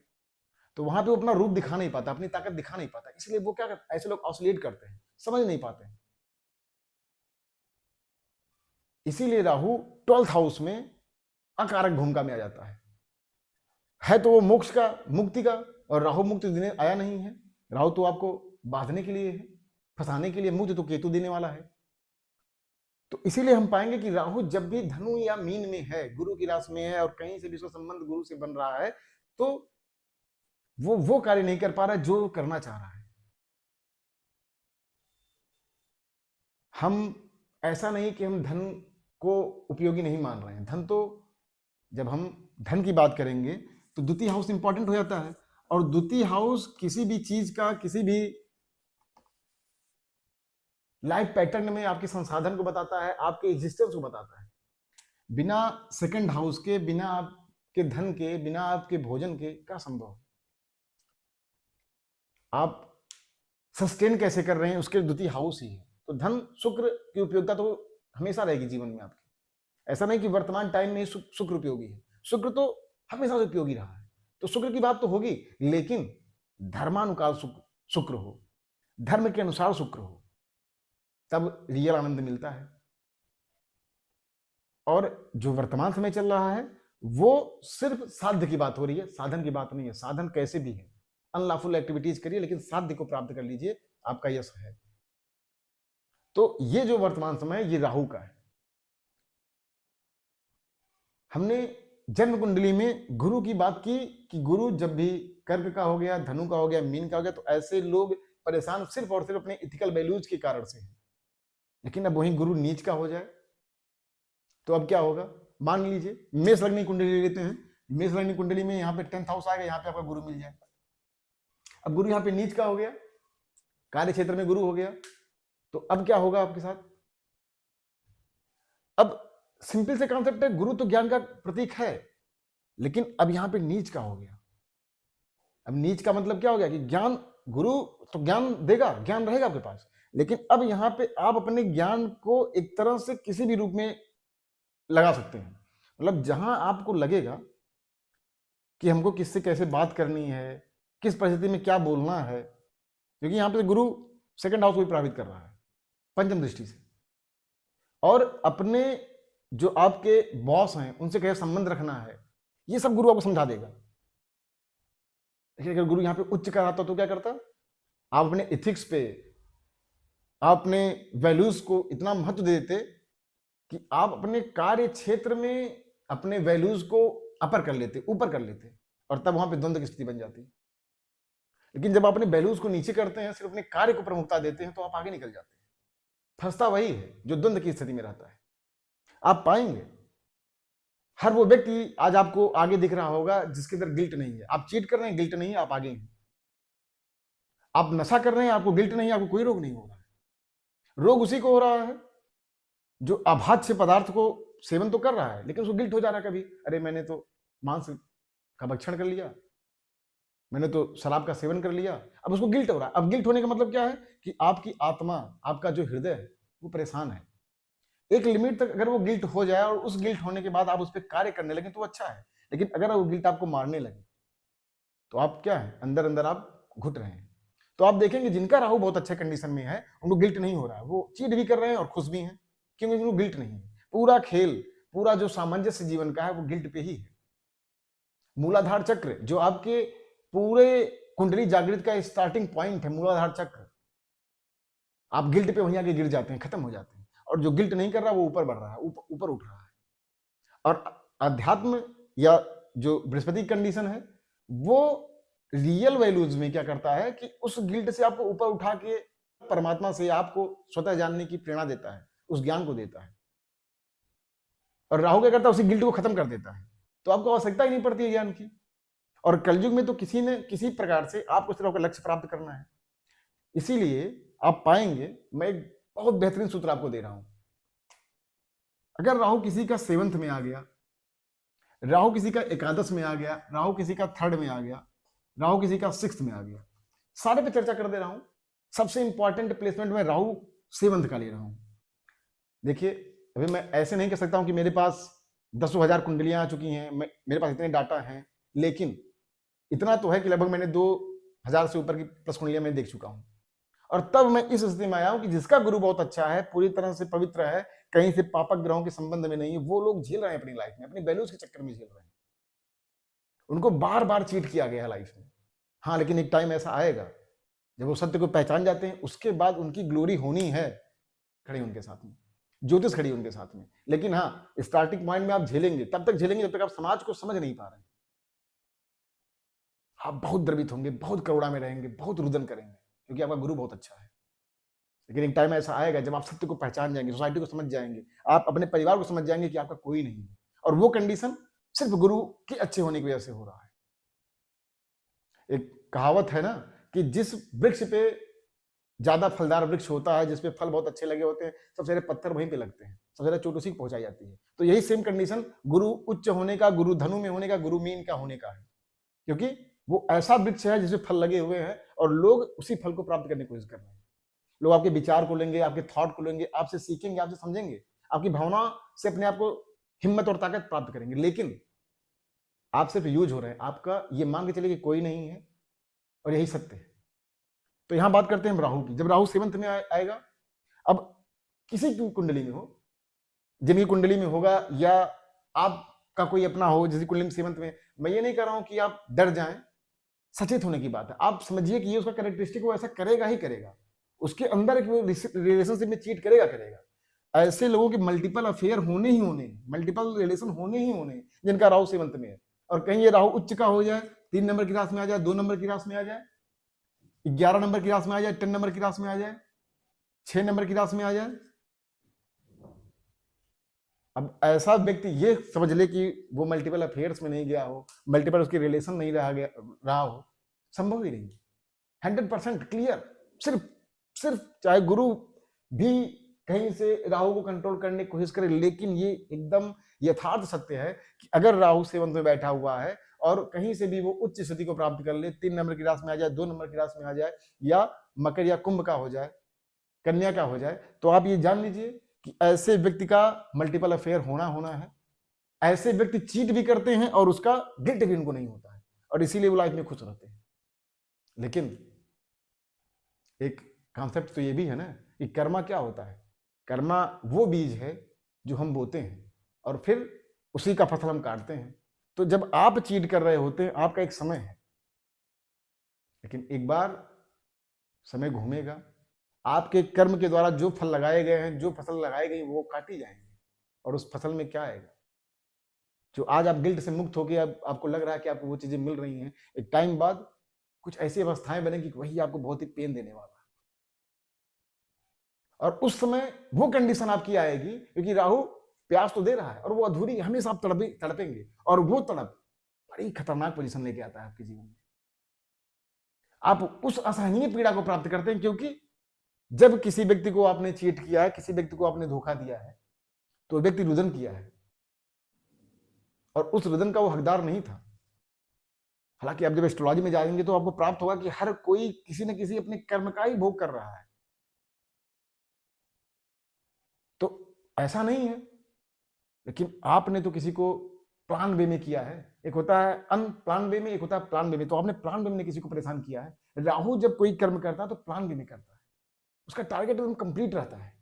तो वहां पे वो अपना रूप दिखा नहीं पाता, अपनी ताकत दिखा नहीं पाता, इसलिए वो क्या करता, ऐसे लोग ऑसिलेट करते हैं, समझ नहीं पाते हैं। इसीलिए राहु 12th हाउस में अकारक भूमिका में आ जाता है तो वो मोक्ष का, मुक्ति का, और राहु मुक्ति देने आया नहीं है। राहु तो आपको बांधने के लिए है, फंसाने के लिए। मुक्ति तो केतु देने वाला है। तो इसीलिए हम पाएंगे कि राहु जब भी धनु या मीन में है, गुरु की राशि में है, और कहीं से भी उसका संबंध गुरु से बन रहा है, तो वो कार्य नहीं कर पा रहा है जो करना चाह रहा है। हम ऐसा नहीं कि हम धन को उपयोगी नहीं मान रहे हैं। धन तो, जब हम धन की बात करेंगे तो द्वितीय हाउस इंपॉर्टेंट हो जाता है, और द्वितीय हाउस किसी भी चीज का, किसी भी लाइफ पैटर्न में आपके संसाधन को बताता है, आपके एग्जिस्टेंस को बताता है। बिना सेकंड हाउस के, बिना आपके धन के, बिना आपके भोजन के क्या संभव? आप सस्टेन कैसे कर रहे हैं, उसके द्वितीय हाउस ही है। तो धन, शुक्र की उपयोगिता तो हमेशा रहेगी जीवन में आपके। ऐसा नहीं कि वर्तमान टाइम में शुक्र उपयोगी है, शुक्र तो हमेशा से उपयोगी रहा है। तो शुक्र की बात तो होगी, लेकिन धर्मानुकाल शुक्र हो, धर्म के अनुसार शुक्र हो, तब रियल आनंद मिलता है। और जो वर्तमान समय चल रहा है वो सिर्फ साध्य की बात हो रही है, साधन की बात नहीं है। साधन कैसे भी है, अनलॉफुल एक्टिविटीज करिए, लेकिन साध्य को प्राप्त कर लीजिए, आपका यश है। तो ये जो वर्तमान समय है, ये राहु का है। हमने जन्म कुंडली में गुरु की बात की कि गुरु जब भी कर्क का हो गया, धनु का हो गया, मीन का हो गया, तो ऐसे लोग परेशान सिर्फ और सिर्फ अपने इथिकल वैल्यूज के कारण से हैं। लेकिन अब वही गुरु नीच का हो जाए तो अब क्या होगा? मान लीजिए मेष लग्नी कुंडली लेते हैं, मेष लग्नी कुंडली में यहाँ पे 10th हाउस आएगा, यहाँ पे आपका गुरु मिल जाए। अब गुरु यहाँ पे नीच का हो गया, कार्य क्षेत्र में गुरु हो गया, तो अब क्या होगा आपके साथ? अब सिंपल से कॉन्सेप्ट है, गुरु तो ज्ञान का प्रतीक है, लेकिन अब यहाँ पे नीच का हो गया। अब नीच का मतलब क्या हो गया कि ज्ञान, गुरु तो ज्ञान देगा, ज्ञान रहेगा आपके पास, लेकिन अब यहाँ पे आप अपने ज्ञान को एक तरह से किसी भी रूप में लगा सकते हैं। मतलब जहां आपको लगेगा कि हमको किससे कैसे बात करनी है, किस परिस्थिति में क्या बोलना है, क्योंकि यहाँ पे गुरु सेकंड हाउस को भी प्रभावित कर रहा है पंचम दृष्टि से, और अपने जो आपके बॉस हैं उनसे कैसे संबंध रखना है, ये सब गुरु आपको समझा देगा। लेकिन अगर गुरु यहाँ पे उच्च का रहता तो क्या करता? आप अपने इथिक्स पे, आप अपने वैल्यूज को इतना महत्व देते कि आप अपने कार्य क्षेत्र में अपने वैल्यूज को अपर कर लेते, ऊपर कर लेते, और तब वहां पे द्वंद्व की स्थिति बन जाती। लेकिन जब आप अपने वैल्यूज को नीचे करते हैं, सिर्फ अपने कार्य को प्रमुखता देते हैं, तो आप आगे निकल जाते हैं। फंसता वही है जो द्वंद्व की स्थिति में रहता है। आप पाएंगे हर वो व्यक्ति आज आपको आगे दिख रहा होगा जिसके अंदर गिल्ट नहीं है। आप चीट कर रहे हैं, गिल्ट नहीं है, आप आगे हैं। आप नशा कर रहे हैं, आपको गिल्ट नहीं है, आपको कोई रोग नहीं हो रहा है। रोग उसी को हो रहा है जो अभाज्य पदार्थ को सेवन तो कर रहा है, लेकिन उसको गिल्ट हो जा रहा है कभी, अरे मैंने तो मांस का भक्षण कर लिया, मैंने तो शराब का सेवन कर लिया, अब उसको गिल्ट हो रहा है। अब गिल्ट होने का मतलब क्या है कि आपकी आत्मा, आपका जो हृदय है वो परेशान है। एक लिमिट तक अगर वो गिल्ट हो जाए और उस गिल्ट होने के बाद आप उस पर कार्य करने लगे तो अच्छा है, लेकिन अगर वो गिल्ट आपको मारने लगे तो आप क्या है, अंदर अंदर आप घुट रहे हैं। तो आप देखेंगे जिनका राहु बहुत अच्छे कंडीशन में है उनको गिल्ट नहीं हो रहा है, वो चीट भी कर रहे हैं और खुश भी हैं, क्योंकि उनको गिल्ट नहीं है। पूरा खेल, पूरा जो सामंजस्य जीवन का है वो गिल्ट पे ही है। मूलाधार चक्र जो आपके पूरे कुंडली जागृत का स्टार्टिंग पॉइंट है, मूलाधार चक्र, आप गिल्ट पे वहीं आके गिर जाते हैं, खत्म हो जाते हैं। और जो गिल्ट नहीं कर रहा वो ऊपर बढ़ रहा है, ऊपर उठ रहा है। और अध्यात्म या जो बृहस्पति कंडीशन है वो रियल वैल्यूज में क्या करता है कि उस गिल्ट से आपको ऊपर उठा के परमात्मा से आपको स्वतः जानने की प्रेरणा देता है, उस ज्ञान को देता है। और राहु क्या करता है, उसी गिल्ट को खत्म कर देता है, तो आपको आवश्यकता ही नहीं पड़ती है ज्ञान की। और कलयुग में तो किसी ने किसी प्रकार से आपको इस तरह का लक्ष्य प्राप्त करना है। इसीलिए आप पाएंगे, मैं एक बहुत बेहतरीन सूत्र आपको दे रहा हूं। अगर राहु किसी का 7th में आ गया, राहु किसी का एकादश में आ गया, राहु किसी का 3rd में आ गया, राहु किसी का 6th में आ गया, सारे पे चर्चा कर दे रहा हूं। सबसे इंपॉर्टेंट प्लेसमेंट में राहु 7th का ले रहा हूं। देखिए, अभी मैं ऐसे नहीं कह सकता हूं कि मेरे पास दसों हजार कुंडलियां आ चुकी हैं, मेरे पास इतने डाटा हैं, लेकिन इतना तो है कि लगभग मैंने 2000 से ऊपर की प्लस कुंडलियां मैं देख चुका हूं। और तब मैं इस स्थिति में आया हूं कि जिसका गुरु बहुत अच्छा है, पूरी तरह से पवित्र है, कहीं से पापक ग्रहों के संबंध में नहीं है, वो लोग झेल रहे हैं अपनी लाइफ में, अपनी वैल्यूज के चक्कर में झेल रहे हैं। उनको बार बार चीट किया गया लाइफ में। हाँ, लेकिन एक टाइम ऐसा आएगा जब वो सत्य को पहचान जाते हैं, उसके बाद उनकी ग्लोरी होनी है खड़ी उनके साथ में, ज्योतिष खड़ी उनके साथ में। लेकिन हाँ, स्टार्टिंग पॉइंट में आप झेलेंगे, तब तक झेलेंगे जब तक आप समाज को समझ नहीं पा रहे। आप बहुत द्रवित होंगे, बहुत करुणा में रहेंगे, बहुत रुदन करेंगे, क्योंकि आपका गुरु बहुत अच्छा है। लेकिन एक टाइम ऐसा आएगा जब आप सत्य को पहचान जाएंगे, सोसाइटी को समझ जाएंगे, आप अपने परिवार को समझ जाएंगे कि आपका कोई नहीं है, और वो कंडीशन सिर्फ गुरु के अच्छे होने की वजह से हो रहा है। एक कहावत है ना कि जिस वृक्ष पे ज्यादा फलदार वृक्ष होता है, जिसपे फल बहुत अच्छे लगे होते हैं, सबसे ज्यादा पत्थर वहीं पे लगते हैं, सबसे ज्यादा चोट उसी को पहुंचाई जाती है। तो यही सेम कंडीशन गुरु उच्च होने का, गुरु धनु में होने का, गुरु मीन का होने का है, क्योंकि वो ऐसा वृक्ष है जिसमें फल लगे हुए हैं और लोग उसी फल को प्राप्त करने की कोशिश कर रहे हैं। लोग आपके विचार को लेंगे, आपके थॉट को लेंगे, आपसे सीखेंगे, आपसे समझेंगे, आपकी भावना से अपने आप को हिम्मत और ताकत प्राप्त करेंगे। लेकिन आप सिर्फ यूज हो रहे हैं, आपका ये मान के चलिए कि कोई नहीं है, और यही सत्य है। तो यहां बात करते हैं राहु की। जब राहु सेवंथ में आएगा, अब किसी की कुंडली में हो, जिनकी कुंडली में होगा, या आपका कोई अपना हो जिसकी कुंडली में सेवंथ में, मैं ये नहीं कह रहा हूं कि आप डर जाएं, सचेत होने की बात है। आप समझिए कि ये उसका कैरेक्टरिस्टिक, वो ऐसा करेगा ही करेगा, उसके अंदर एक रिलेशनशिप में चीट करेगा करेगा। ऐसे लोगों के मल्टीपल अफेयर होने ही होने, मल्टीपल रिलेशन होने ही होने, जिनका राहु सेवंत में है। और कहीं ये राहु उच्च का हो जाए, 3 नंबर की राशि में आ जाए, 2 नंबर की राशि में आ जाए, 11 नंबर की राशि में आ जाए, 10 नंबर की राशि में आ जाए, 6 नंबर की राशि में आ जाए, अब ऐसा व्यक्ति ये समझ ले कि वो मल्टीपल अफेयर्स में नहीं गया हो, मल्टीपल उसकी रिलेशन नहीं रहा हो, संभव ही नहीं। 100% क्लियर। सिर्फ सिर्फ चाहे गुरु भी कहीं से राहु को कंट्रोल करने की कोशिश करे, लेकिन ये एकदम यथार्थ सत्य है कि अगर राहु सेवंत में बैठा हुआ है और कहीं से भी वो उच्च स्थिति को प्राप्त कर ले, 3 नंबर की राशि में आ जाए, 2 नंबर की राशि में आ जाए, या मकर या कुंभ का हो जाए, कन्या का हो जाए, तो आप ये जान लीजिए कि ऐसे व्यक्ति का मल्टीपल अफेयर होना होना है। ऐसे व्यक्ति चीट भी करते हैं और उसका गिल्ट भी उनको नहीं होता है, और इसीलिए वो लाइफ में खुश रहते हैं। लेकिन एक कॉन्सेप्ट तो ये भी है ना कि कर्मा क्या होता है। कर्मा वो बीज है जो हम बोते हैं और फिर उसी का फसल हम काटते हैं। तो जब आप चीट कर रहे होते हैं, आपका एक समय है, लेकिन एक बार समय घूमेगा, आपके कर्म के द्वारा जो फल लगाए गए हैं, जो फसल लगाई गई, वो काटी जाएंगे, और उस फसल में क्या आएगा? जो आज आप गिल्ट से मुक्त होकर अब आपको लग रहा है कि आपको वो चीजें मिल रही हैं, एक टाइम बाद कुछ ऐसी अवस्थाएं बनेगी कि वही आपको बहुत ही पेन देने वाला है। और उस समय वो कंडीशन आपकी आएगी, क्योंकि राहु प्यास तो दे रहा है और वो अधूरी, हमेशा आप तड़पेंगे, और वो तड़प बड़ी खतरनाक पोजीशन लेके आता है आपके जीवन में। आप उस असहनीय पीड़ा को प्राप्त करते हैं, क्योंकि जब किसी व्यक्ति को आपने चीट किया है, किसी व्यक्ति को आपने धोखा दिया है, तो व्यक्ति रुदन किया है, और उस रुदन का वो हकदार नहीं था। हालांकि आप जब एस्ट्रोलॉजी में जाएंगे तो आपको प्राप्त होगा कि हर कोई किसी न किसी अपने कर्म का ही भोग कर रहा है। तो ऐसा नहीं है, लेकिन आपने तो किसी को प्लान वे में किया है। एक होता है अनप्लान वे में, एक होता है प्लान वे में। तो आपने प्लान वे में किसी को परेशान किया है। राहु जब कोई कर्म करता है तो प्लान वे में करता है, उसका टारगेट एकदम कंप्लीट रहता है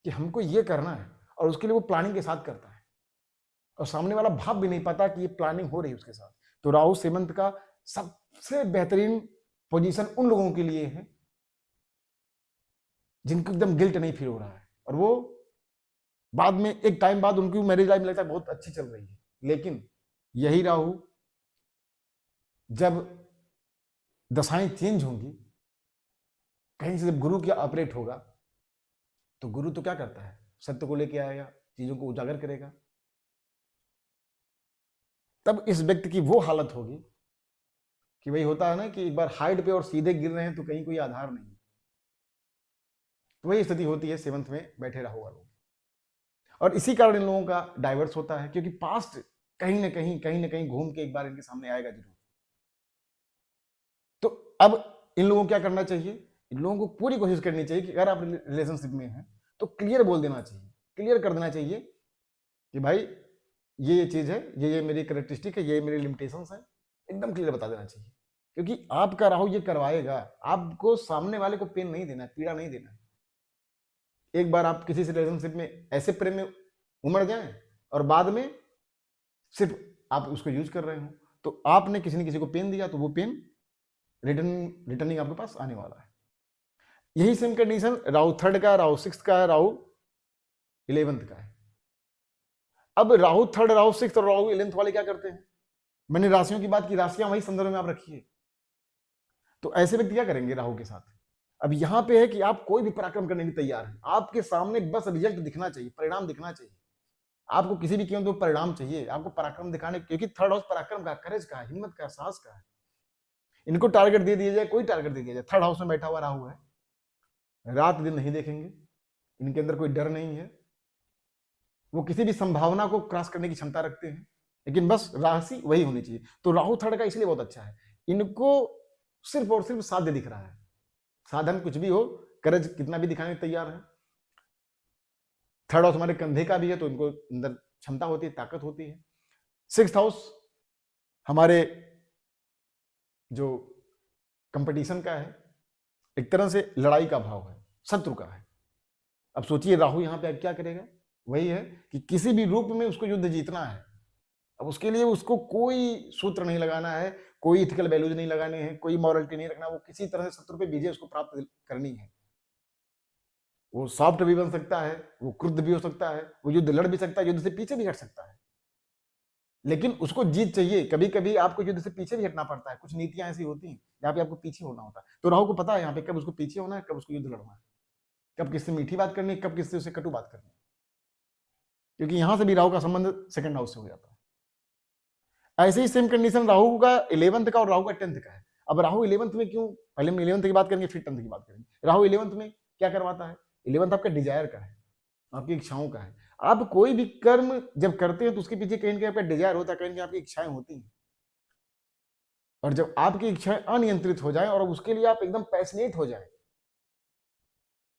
कि हमको ये करना है, और उसके लिए वो प्लानिंग के साथ करता है, और सामने वाला भाव भी नहीं पाता कि ये प्लानिंग हो रही है उसके साथ। तो राहु सेवंत का सबसे बेहतरीन पोजीशन उन लोगों के लिए है जिनको एकदम गिल्ट नहीं फील हो रहा है, और वो बाद में एक टाइम बाद उनकी मैरिज लाइफ लगता है बहुत अच्छी चल रही है। लेकिन यही राहु जब दशाएं चेंज होंगी, कहीं से जब गुरु क्या ऑपरेट होगा, तो गुरु तो क्या करता है, सत्य को लेके आएगा, चीजों को उजागर करेगा। तब इस व्यक्ति की वो हालत होगी कि वही होता है ना कि एक बार हाइट पे और सीधे गिर रहे हैं तो कहीं कोई आधार नहीं। तो वही स्थिति होती है सेवंथ में बैठे राहु वालों, और इसी कारण इन लोगों का डाइवर्स होता है, क्योंकि पास्ट कहीं ना कहीं घूम के एक बार इनके सामने आएगा जरूर। तो अब इन लोगों को क्या करना चाहिए? इन लोगों को पूरी कोशिश करनी चाहिए कि अगर आप रिलेशनशिप में हैं तो क्लियर बोल देना चाहिए क्लियर कर देना चाहिए कि भाई ये चीज है, ये मेरी करेक्टरिस्टिक है, ये मेरी लिमिटेशंस है, एकदम क्लियर बता देना चाहिए। क्योंकि आपका राहु ये करवाएगा, आपको सामने वाले को पेन नहीं देना, पीड़ा नहीं देना। एक बार आप किसी से रिलेशनशिप में ऐसे प्रेम में उमड़ जाएं और बाद में सिर्फ आप उसको यूज कर रहे हो, तो आपने किसी ने किसी को पेन दिया तो वो पेन रिटर्निंग आपके पास आने वाला है। यही सेम कंडीशन राहु 3rd का, राहु 6th का है, राहु 11th का है। अब राहु 3rd, राहु 6th और राहु 11th वाले क्या करते हैं? मैंने राशियों की बात की, राशियां वही संदर्भ में आप रखिए। तो ऐसे व्यक्ति क्या करेंगे राहु के साथ? अब यहां पे है कि आप कोई भी पराक्रम करने के लिए तैयार हैं, आपके सामने बस रिजल्ट दिखना चाहिए, परिणाम दिखना चाहिए। आपको किसी भी कीमत पर परिणाम चाहिए, आपको पराक्रम दिखाने, क्योंकि 3rd हाउस पराक्रम का, करेज का, हिम्मत का, साहस का है। इनको टारगेट दे दिया जाए, कोई टारगेट दे दिया जाए, 3rd हाउस में बैठा हुआ राहु है, रात दिन नहीं देखेंगे, इनके अंदर कोई डर नहीं है, वो किसी भी संभावना को क्रॉस करने की क्षमता रखते हैं, लेकिन बस राशि वही होनी चाहिए। तो राहु 3rd का इसलिए बहुत अच्छा है, इनको सिर्फ और सिर्फ साध्य दिख रहा है, साधन कुछ भी हो, करेज कितना भी दिखाने तैयार है। 3rd हाउस हमारे कंधे का भी है, तो इनको अंदर क्षमता होती है, ताकत होती है। 6th हाउस हमारे जो कंपटीशन का है, एक तरह से लड़ाई का भाव है, शत्रु का है। अब सोचिए राहु यहां पे क्या करेगा? वही है कि किसी भी रूप में उसको युद्ध जीतना है। अब उसके लिए उसको कोई सूत्र नहीं लगाना है, कोई इथिकल वैल्यूज नहीं लगाने हैं, कोई मॉरलिटी नहीं रखना, वो किसी तरह से शत्रु पे विजय उसको प्राप्त करनी है। वो सॉफ्ट भी बन सकता है, वो क्रुद्ध भी हो सकता है, वो युद्ध लड़ भी सकता है, युद्ध से पीछे भी हट सकता है, लेकिन उसको जीत चाहिए। कभी कभी आपको युद्ध से पीछे भी हटना पड़ता है, कुछ नीतियां ऐसी होती हैं जहां पे आपको पीछे होना होता है। तो राहु को पता है यहाँ पे कब उसको पीछे होना है, कब उसको युद्ध लड़ना है, कब किससे मीठी बात करनी है, कब किससे उसे कटु बात करनी है, क्योंकि यहां से भी राहु का संबंध 2nd हाउस से हो जाता है। ऐसे ही सेम कंडीशन राहु का 11th का और राहु का 10th का है। अब राहु 11th में क्यों? पहले हम 11th की बात करेंगे, फिर 10th की बात करेंगे। राहु 11th में क्या करवाता है? 11th आपका डिजायर का है, आपकी इच्छाओं का है। आप कोई भी कर्म जब करते हैं तो उसके पीछे कहीं ना कहीं आपका डिजायर होता है, कहीं ना कहीं आपकी इच्छाएं होती हैं। और जब आपकी इच्छाएं अनियंत्रित हो जाए और उसके लिए आप एकदम पैशनेट हो जाए,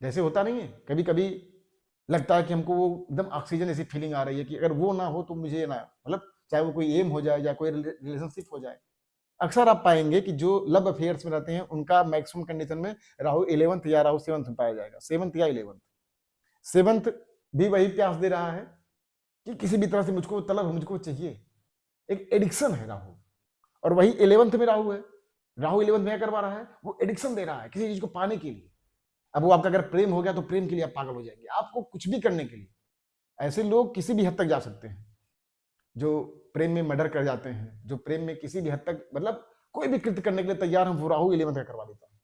जैसे होता नहीं है कभी कभी लगता है कि हमको वो एकदम ऑक्सीजन ऐसी फीलिंग आ रही है कि अगर वो ना हो तो मुझे ना, मतलब चाहे वो कोई एम हो जाए या कोई रिलेशनशिप हो जाए। अक्सर आप पाएंगे कि जो लव अफेयर्स में रहते हैं उनका मैक्सिमम कंडीशन में राहु 11th या राहु 7th में पाया जाएगा, 7th या 11th। 7th भी वही प्यास दे रहा है कि किसी भी तरह से मुझको तलब, मुझको चाहिए, एक एडिक्शन है राहु। और वही 11th में राहु है, राहु 11th में क्या करवा रहा है? वो एडिक्शन दे रहा है किसी चीज को पाने के लिए। अब वो आपका अगर प्रेम हो गया तो प्रेम के लिए आप पागल हो जाएंगे, आपको कुछ भी करने के लिए। ऐसे लोग किसी भी हद तक जा सकते हैं, जो प्रेम में मर्डर कर जाते हैं, जो प्रेम में किसी भी हद तक, मतलब कोई भी कृत्य करने के लिए तैयार, हम वो राहु 11th का करवा देता है।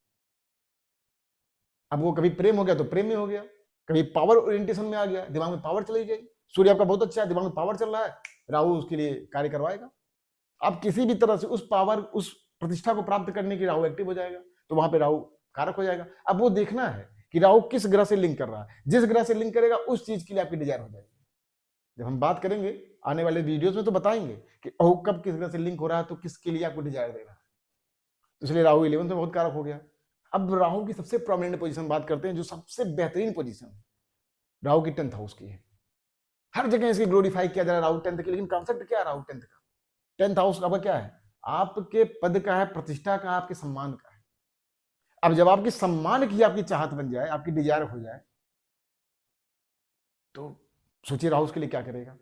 अब वो कभी प्रेम हो गया तो प्रेम में हो गया, कभी पावर ओरिएंटेशन में आ गया, दिमाग में पावर चली गई। सूर्य आपका बहुत अच्छा है, दिमाग में पावर चल रहा है, राहु उसके लिए कार्य करवाएगा। आप किसी भी तरह से उस पावर, उस प्रतिष्ठा को प्राप्त करने की राहु एक्टिव हो जाएगा, तो वहां पे राहु कारक हो जाएगा। अब वो देखना है कि राहु किस ग्रह से लिंक कर रहा है, जिस ग्रह से लिंक करेगा उस चीज के लिए आपकी डिजायर हो जाएगी। जब हम बात करेंगे आने वाले वीडियोस में तो बताएंगे कि राहु कब किस ग्रह से लिंक हो रहा है, तो किसके लिए आपको डिजायर दे रहा है। तो इसलिए राहु 11th में बहुत कारक हो गया। अब राहु की सबसे प्रोमिनेंट पोजीशन बात करते हैं, जो सबसे बेहतरीन पोजीशन है राहु की 10th हाउस की है। हर जगह इसकी ग्लोरीफाई किया जा रहा है राहु 10th की, लेकिन कॉन्सेप्ट क्या है राहु 10th का? 10th हाउस आपका क्या है? आपके पद का है, प्रतिष्ठा का, आपके सम्मान का है। अब जब आपके सम्मान की आपकी चाहत बन जाए, आपकी डिजायर हो जाए, तो सोचिए राहु उसके लिए क्या करेगा।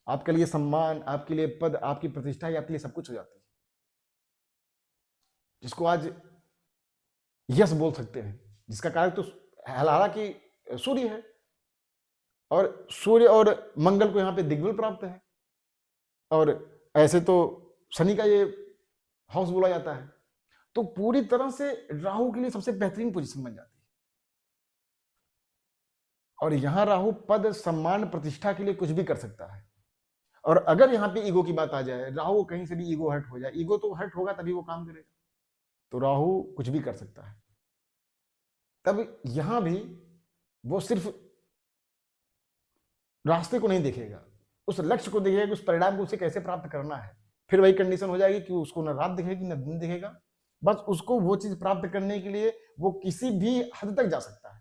आपके लिए सम्मान, आपके लिए पद, आपकी प्रतिष्ठा, आपके लिए सब कुछ हो जाती है, जिसको आज यश बोल सकते हैं, जिसका कारण तो हालांकि सूर्य है, और सूर्य और मंगल को यहाँ पे दिग्बल प्राप्त है, और ऐसे तो शनि का ये हाउस बोला जाता है। तो पूरी तरह से राहु के लिए सबसे बेहतरीन पोजीशन बन जाती है। और यहां राहु पद, सम्मान, प्रतिष्ठा के लिए कुछ भी कर सकता है। और अगर यहाँ पे ईगो की बात आ जाए, राहु कहीं से भी ईगो हर्ट हो जाए, ईगो तो हर्ट होगा तभी वो काम करेगा, तो राहु कुछ भी कर सकता है। तब यहां भी वो सिर्फ रास्ते को नहीं देखेगा, उस लक्ष्य को देखेगा कि उस परिणाम को उसे कैसे प्राप्त करना है। फिर वही कंडीशन हो जाएगी कि उसको न रात दिखेगी न दिन दिखेगा, बस उसको वो चीज प्राप्त करने के लिए वो किसी भी हद तक जा सकता है।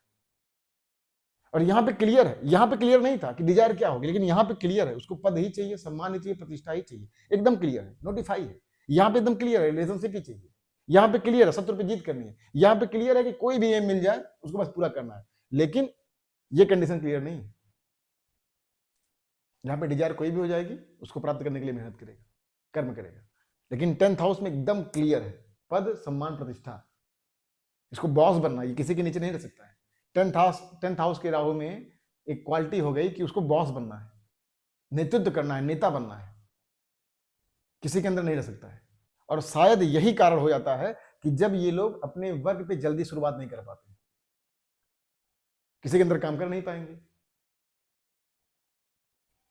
और यहाँ पे क्लियर है, यहाँ पे क्लियर नहीं था कि डिजायर क्या होगी, लेकिन यहाँ पे क्लियर है, उसको पद ही चाहिए, सम्मान ही चाहिए, प्रतिष्ठा ही चाहिए, एकदम क्लियर है, नोटिफाई है। यहाँ पे एकदम क्लियर है, रिलेशनशिप ही चाहिए। यहाँ पे क्लियर है, शत्रु पे जीत करनी है। यहाँ पे क्लियर है कि कोई भी एम मिल जाए उसको बस पूरा करना है, लेकिन ये कंडीशन क्लियर नहीं है। यहाँ पे डिजायर कोई भी हो जाएगी, उसको प्राप्त करने के लिए मेहनत करेगा, कर्म करेगा। लेकिन 10th हाउस में एकदम क्लियर है, पद, सम्मान, प्रतिष्ठा, इसको बॉस बनना, ये किसी के नीचे नहीं रह सकता है। 10th हाउस के राहु में एक क्वालिटी हो गई कि उसको बॉस बनना है, नेतृत्व करना है, नेता बनना है, किसी के अंदर नहीं रह सकता है। और शायद यही कारण हो जाता है कि जब ये लोग अपने वर्क पे जल्दी शुरुआत नहीं कर पाते, किसी के अंदर काम कर नहीं पाएंगे।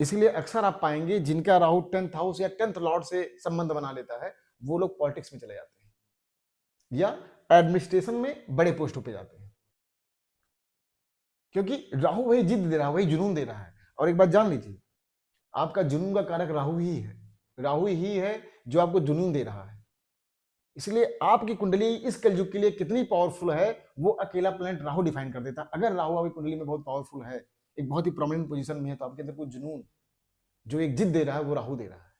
इसलिए अक्सर आप पाएंगे जिनका राहु 10th हाउस या 10th लॉर्ड से संबंध बना लेता है, वो लोग पॉलिटिक्स में चले जाते हैं या एडमिनिस्ट्रेशन में बड़े पोस्टों पे जाते हैं, क्योंकि राहु वही जिद दे रहा है, वही जुनून दे रहा है। और एक बात जान लीजिए, आपका जुनून का कारक राहु ही है, राहु ही है जो आपको जुनून दे रहा है। इसलिए आपकी कुंडली इस कलयुग के लिए कितनी पावरफुल है, वो अकेला प्लैनेट राहु डिफाइन कर देता है। अगर राहु आपकी कुंडली में बहुत पावरफुल है, एक बहुत ही प्रोमिनेंट पोजीशन में है, तो आपके अंदर कोई जुनून, जो एक जिद दे रहा है, वो राहु दे रहा है,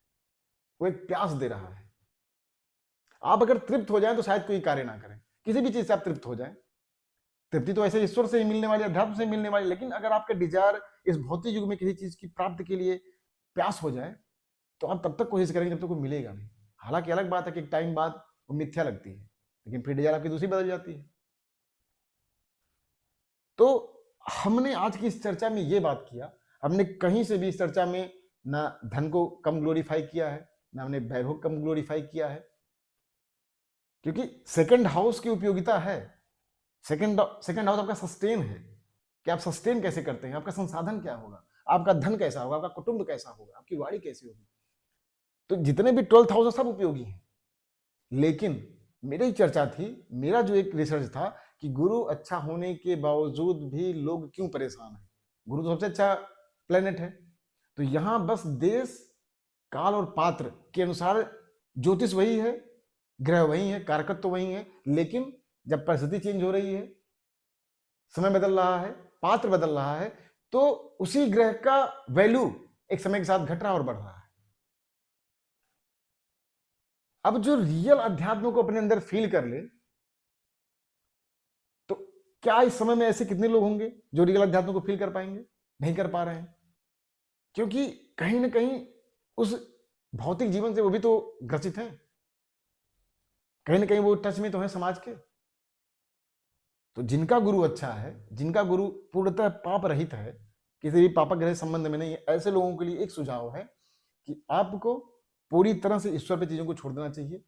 वो एक प्यास दे रहा है। आप अगर तृप्त हो जाए तो शायद कोई कार्य ना करें, किसी भी चीज से आप तृप्त हो जाए। तृप्ति तो ऐसे ईश्वर से ही मिलने वाली, अध्यात्म से मिलने वाली, लेकिन अगर आपका डिजायर इस भौतिक युग में किसी चीज की प्राप्ति के लिए प्यास हो जाए, तो आप तब तक कोशिश करेंगे जब तक कोई मिलेगा नहीं। हालांकि अलग बात है कि एक टाइम बाद वो मिथ्या लगती है, लेकिन फिर डिजायर आपकी दूसरी बदल जाती है। तो हमने आज की इस चर्चा में ये बात किया, हमने कहीं से भी इस चर्चा में ना धन को कम ग्लोरीफाई किया है, ना हमने वैभव कम ग्लोरीफाई किया है, क्योंकि सेकंड हाउस की उपयोगिता है। सेकंड हाउस आपका सस्टेन है कि आप सस्टेन कैसे करते हैं, आपका संसाधन क्या होगा, आपका धन कैसा होगा, आपका कुटुंब कैसा होगा, आपकी वाणी कैसी होगी। तो जितने भी 12th हाउस सब उपयोगी हैं, लेकिन मेरी चर्चा थी, मेरा जो एक रिसर्च था कि गुरु अच्छा होने के बावजूद भी लोग क्यों परेशान हैं। गुरु तो सबसे अच्छा प्लेनेट है, तो यहां बस देश, काल और पात्र के अनुसार ज्योतिष वही है, ग्रह वही है, कारकत्व तो वही है, लेकिन जब परिस्थिति चेंज हो रही है, समय बदल रहा है, पात्र बदल रहा है, तो उसी ग्रह का वैल्यू एक समय के साथ घट रहा और बढ़ रहा है। अब जो रियल अध्यात्म को अपने अंदर फील कर ले, तो क्या इस समय में ऐसे कितने लोग होंगे जो रियल अध्यात्म को फील कर पाएंगे? नहीं कर पा रहे हैं, क्योंकि कहीं ना कहीं उस भौतिक जीवन से वो भी तो ग्रसित हैं, कहीं ना कहीं वो टच में तो है समाज के। तो जिनका गुरु अच्छा है, जिनका गुरु पूर्णतः पाप रहित है, किसी भी पापक ग्रह संबंध में नहीं है, ऐसे लोगों के लिए एक सुझाव है कि आपको पूरी तरह से ईश्वर पे चीजों को छोड़ देना चाहिए,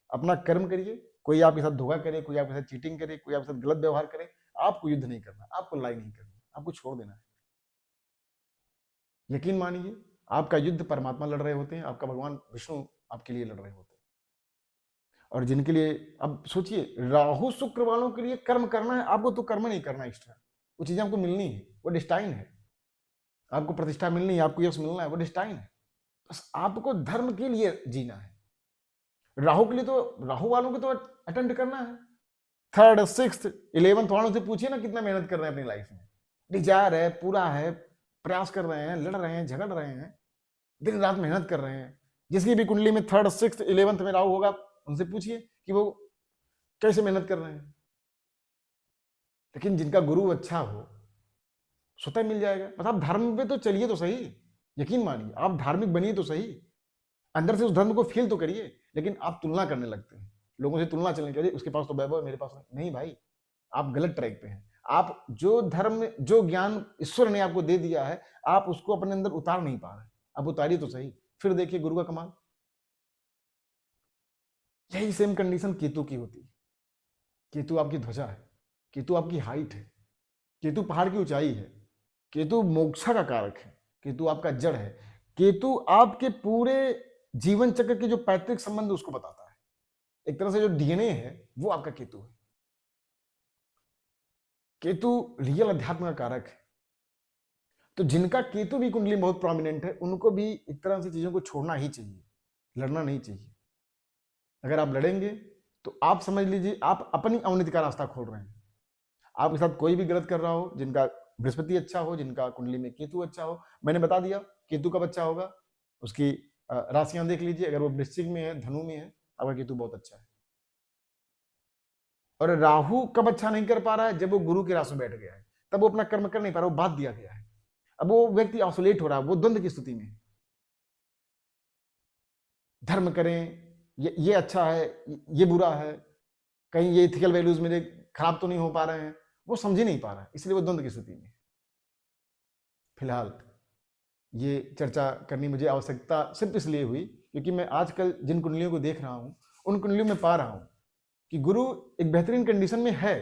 अपना कर्म करिए। कोई आपके साथ धोखा करे, कोई आपके साथ चीटिंग करे, कोई आपके साथ गलत व्यवहार करे, आपको युद्ध नहीं करना, आपको लड़ाई नहीं करनी, आपको छोड़ देना है। यकीन मानिए, आपका युद्ध परमात्मा लड़ रहे होते हैं, आपका भगवान विष्णु आपके लिए लड़ रहे होते हैं। और जिनके लिए, अब सोचिए, राहु शुक्र वालों के लिए कर्म करना है, आपको तो कर्म नहीं करना एक्स्ट्रा, वो चीजें आपको मिलनी है, वो डिस्टाइन है। आपको प्रतिष्ठा मिलनी है, आपको यश मिलना है, वो डिस्टाइन है। बस आपको धर्म के लिए जीना है। राहु के लिए तो, राहु वालों को तो अटेंड करना है। 3rd 6th 11th वालों से पूछिए ना कितना मेहनत कर रहे हैं अपनी लाइफ में, डिजायर है, पूरा है, प्रयास कर रहे हैं, लड़ रहे हैं, झगड़ रहे हैं, दिन रात मेहनत कर रहे हैं। जिसकी भी कुंडली में 3rd 6th 11th में राहु होगा, उनसे पूछिए कि वो कैसे मेहनत कर रहे हैं। लेकिन जिनका गुरु अच्छा हो, स्वतः मिल जाएगा। बस आप धर्म पे तो चलिए तो सही, यकीन मानिए, आप धार्मिक बनिए तो सही, अंदर से उस धर्म को फील तो करिए। लेकिन आप तुलना करने लगते हैं, लोगों से तुलना चलने के लिए, उसके पास तो वैभव है, मेरे पास नहीं भाई, आप गलत ट्रैक पे हैं। आप जो धर्म, जो ज्ञान ईश्वर ने आपको दे दिया है, आप उसको अपने अंदर उतार नहीं पा रहे। आप उतारिए तो सही, फिर देखिए गुरु का कमाल। यही सेम कंडीशन केतु की होती है। केतु आपकी ध्वजा है, केतु आपकी हाइट है, केतु पहाड़ की ऊंचाई है, केतु मोक्षा का कारक है, केतु आपका जड़ है, केतु आपके पूरे जीवन चक्र के जो पैतृक संबंध उसको बताता है। एक तरह से जो डीएनए है वो आपका केतु है। केतु रियल अध्यात्म का कारक है। तो जिनका केतु भी कुंडली बहुत प्रोमिनेंट है, उनको भी एक तरह से चीजों को छोड़ना ही चाहिए, लड़ना नहीं चाहिए। अगर आप लड़ेंगे तो आप समझ लीजिए आप अपनी अवनति का रास्ता खोल रहे हैं। आपके साथ कोई भी गलत कर रहा हो, जिनका बृहस्पति अच्छा हो, जिनका कुंडली में केतु अच्छा हो। मैंने बता दिया केतु कब अच्छा होगा, उसकी राशियां देख लीजिए। अगर वो वृश्चिक में है, धनु में है, आपका केतु बहुत अच्छा है। और राहु कब अच्छा नहीं कर पा रहा है, जब वो गुरु की राशि में बैठ गया है, तब वो अपना कर्म कर नहीं पा रहा, वो बात दिया गया है। अब वो व्यक्ति आइसोलेट हो रहा है, वो द्वंद्व की स्थिति में है। धर्म करें, ये अच्छा है, ये बुरा है, कहीं ये इथिकल वैल्यूज मेरे खराब तो नहीं हो पा रहे हैं, वो समझ ही नहीं पा रहा है, इसलिए वो द्वंद्व की स्थिति में। फिलहाल ये चर्चा करनी मुझे आवश्यकता सिर्फ इसलिए हुई क्योंकि मैं आजकल जिन कुंडलियों को देख रहा हूं, उन कुंडलियों में पा रहा हूं कि गुरु एक बेहतरीन कंडीशन में है,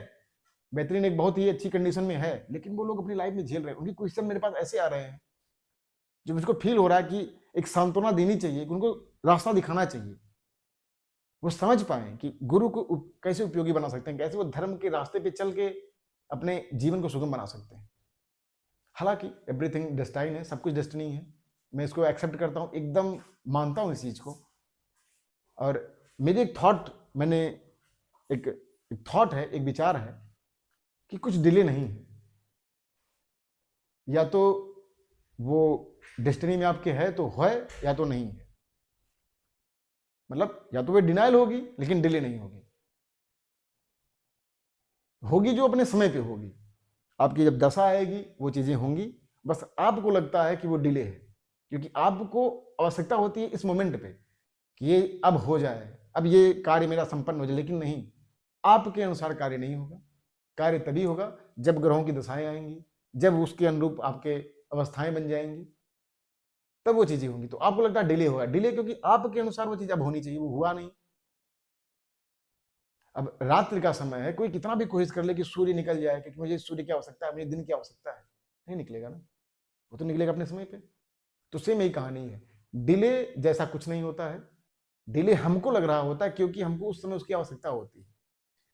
बेहतरीन एक बहुत ही अच्छी कंडीशन में है, लेकिन वो लोग अपनी लाइफ में झेल रहे हैं। उनकी क्वेश्चन मेरे पास ऐसे आ रहे हैं जो मुझको फील हो रहा है कि एक सांत्वना देनी चाहिए, उनको रास्ता दिखाना चाहिए, वो समझ पाए कि गुरु को कैसे उपयोगी बना सकते हैं, कैसे वो धर्म के रास्ते पे चल के अपने जीवन को सुगम बना सकते हैं। हालांकि एवरीथिंग डेस्टाइन है, सब कुछ डेस्टिनी है, मैं इसको एक्सेप्ट करता हूँ, एकदम मानता हूँ इस चीज को। और मेरी एक थॉट, मैंने एक थॉट है, एक विचार है कि कुछ डिले नहीं है, या तो वो डेस्टिनी में आपके है तो है, या तो नहीं है। मतलब या तो वो डिनाइल होगी लेकिन डिले नहीं होगी, होगी जो अपने समय पे होगी। आपकी जब दशा आएगी वो चीजें होंगी, बस आपको लगता है कि वो डिले है, क्योंकि आपको आवश्यकता होती है इस मोमेंट पे कि ये अब हो जाए, अब ये कार्य मेरा संपन्न हो जाए, लेकिन नहीं, आपके अनुसार कार्य नहीं होगा। कार्य तभी होगा जब ग्रहों की दशाएं आएंगी, जब उसके अनुरूप आपके अवस्थाएं बन जाएंगी, तब वो चीजें होंगी। तो आपको लगता है डिले होगा, डिले क्योंकि आपके अनुसार वो चीज अब होनी चाहिए, वो हुआ नहीं। अब रात्रि का समय है, कोई कितना भी कोशिश कर ले कि सूर्य निकल जाए, क्योंकि मुझे सूर्य की आवश्यकता है, मुझे दिन की आवश्यकता है, नहीं निकलेगा ना, वो तो निकलेगा अपने समय पे। तो सेम यही कहानी है, डिले जैसा कुछ नहीं होता है, डिले हमको लग रहा होता है क्योंकि हमको उस समय उसकी आवश्यकता होती है।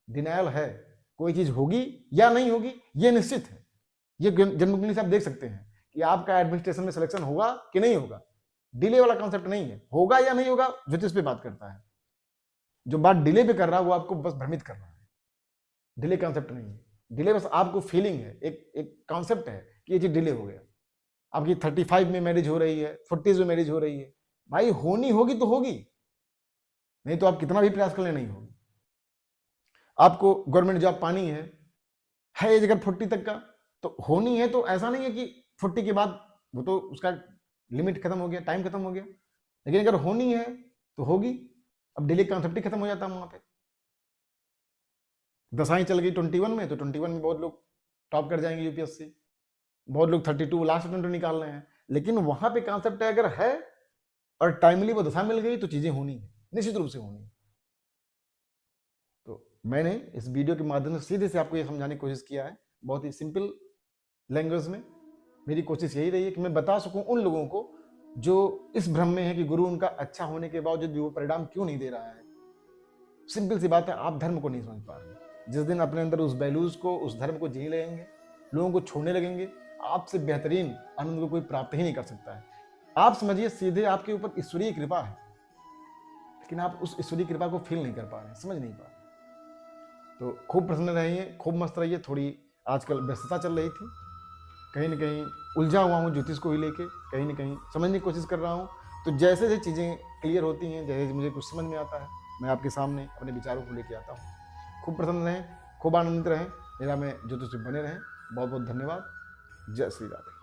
डिनायल है, कोई चीज होगी या नहीं होगी ये निश्चित है। ये जन्मकुंडली से आप देख सकते हैं कि आपका एडमिनिस्ट्रेशन में सिलेक्शन होगा कि नहीं होगा, डिले वाला कॉन्सेप्ट नहीं है, होगा या नहीं होगा ज्योतिष पे बात करता है। जो बात डिले पे कर रहा है वो आपको बस भ्रमित कर रहा है, डिले कॉन्सेप्ट नहीं है। डिले बस आपको फीलिंग है, एक कॉन्सेप्ट है कि ये चीज डिले हो गया। आपकी 35 में मैरिज हो रही है, 40s में मैरिज हो रही है, भाई होनी होगी तो होगी, नहीं तो आप कितना भी प्रयास कर ले नहीं होगी। आपको गवर्नमेंट जॉब पानी है एज अगर 40 तक का, तो होनी है, तो ऐसा नहीं है कि 40 के बाद वो तो उसका लिमिट खत्म हो गया, टाइम खत्म हो गया, लेकिन अगर होनी है तो होगी। अब डिले कॉन्सेप्ट ही खत्म हो जाता है वहां पे। दशाएं चल गई 21 में, तो 21 में बहुत लोग टॉप कर जाएंगे यूपीएससी, बहुत लोग 32 लास्ट अटेम्प्ट निकाल रहे हैं, लेकिन वहां पे कॉन्सेप्ट है अगर है और टाइमली वो दशा मिल गई तो चीजें होनी है, निश्चित रूप से होनी है। तो मैंने इस वीडियो के माध्यम से सीधे से आपको ये समझाने की कोशिश किया है, बहुत ही सिंपल लैंग्वेज में। मेरी कोशिश यही रही है कि मैं बता सकूं उन लोगों को जो इस भ्रम में है कि गुरु उनका अच्छा होने के बावजूद भी वो परिणाम क्यों नहीं दे रहा है। सिंपल सी बात है, आप धर्म को नहीं समझ पा रहे। जिस दिन अपने अंदर उस वैल्यूज को, उस धर्म को जी लेंगे, लोगों को छोड़ने लगेंगे, आपसे बेहतरीन आनंद को कोई प्राप्त ही नहीं कर सकता है। आप समझिए सीधे आपके ऊपर ईश्वरीय कृपा है, लेकिन आप उस ईश्वरीय कृपा को फील नहीं कर पा रहे, समझ नहीं पा रहे। तो खूब प्रसन्न रहिए, खूब मस्त रहिए। थोड़ी आजकल व्यस्तता चल रही थी, कहीं ना कहीं उलझा हुआ हूँ ज्योतिष को ही लेके, कहीं ना कहीं समझने की कोशिश कर रहा हूँ। तो जैसे जैसे चीज़ें क्लियर होती हैं, जैसे मुझे कुछ समझ में आता है, मैं आपके सामने अपने विचारों को लेके आता हूँ। खूब प्रसन्न रहें, खूब आनंदित रहें, मेरा में ज्योतिष बने रहें। बहुत बहुत धन्यवाद। जय श्री राधे।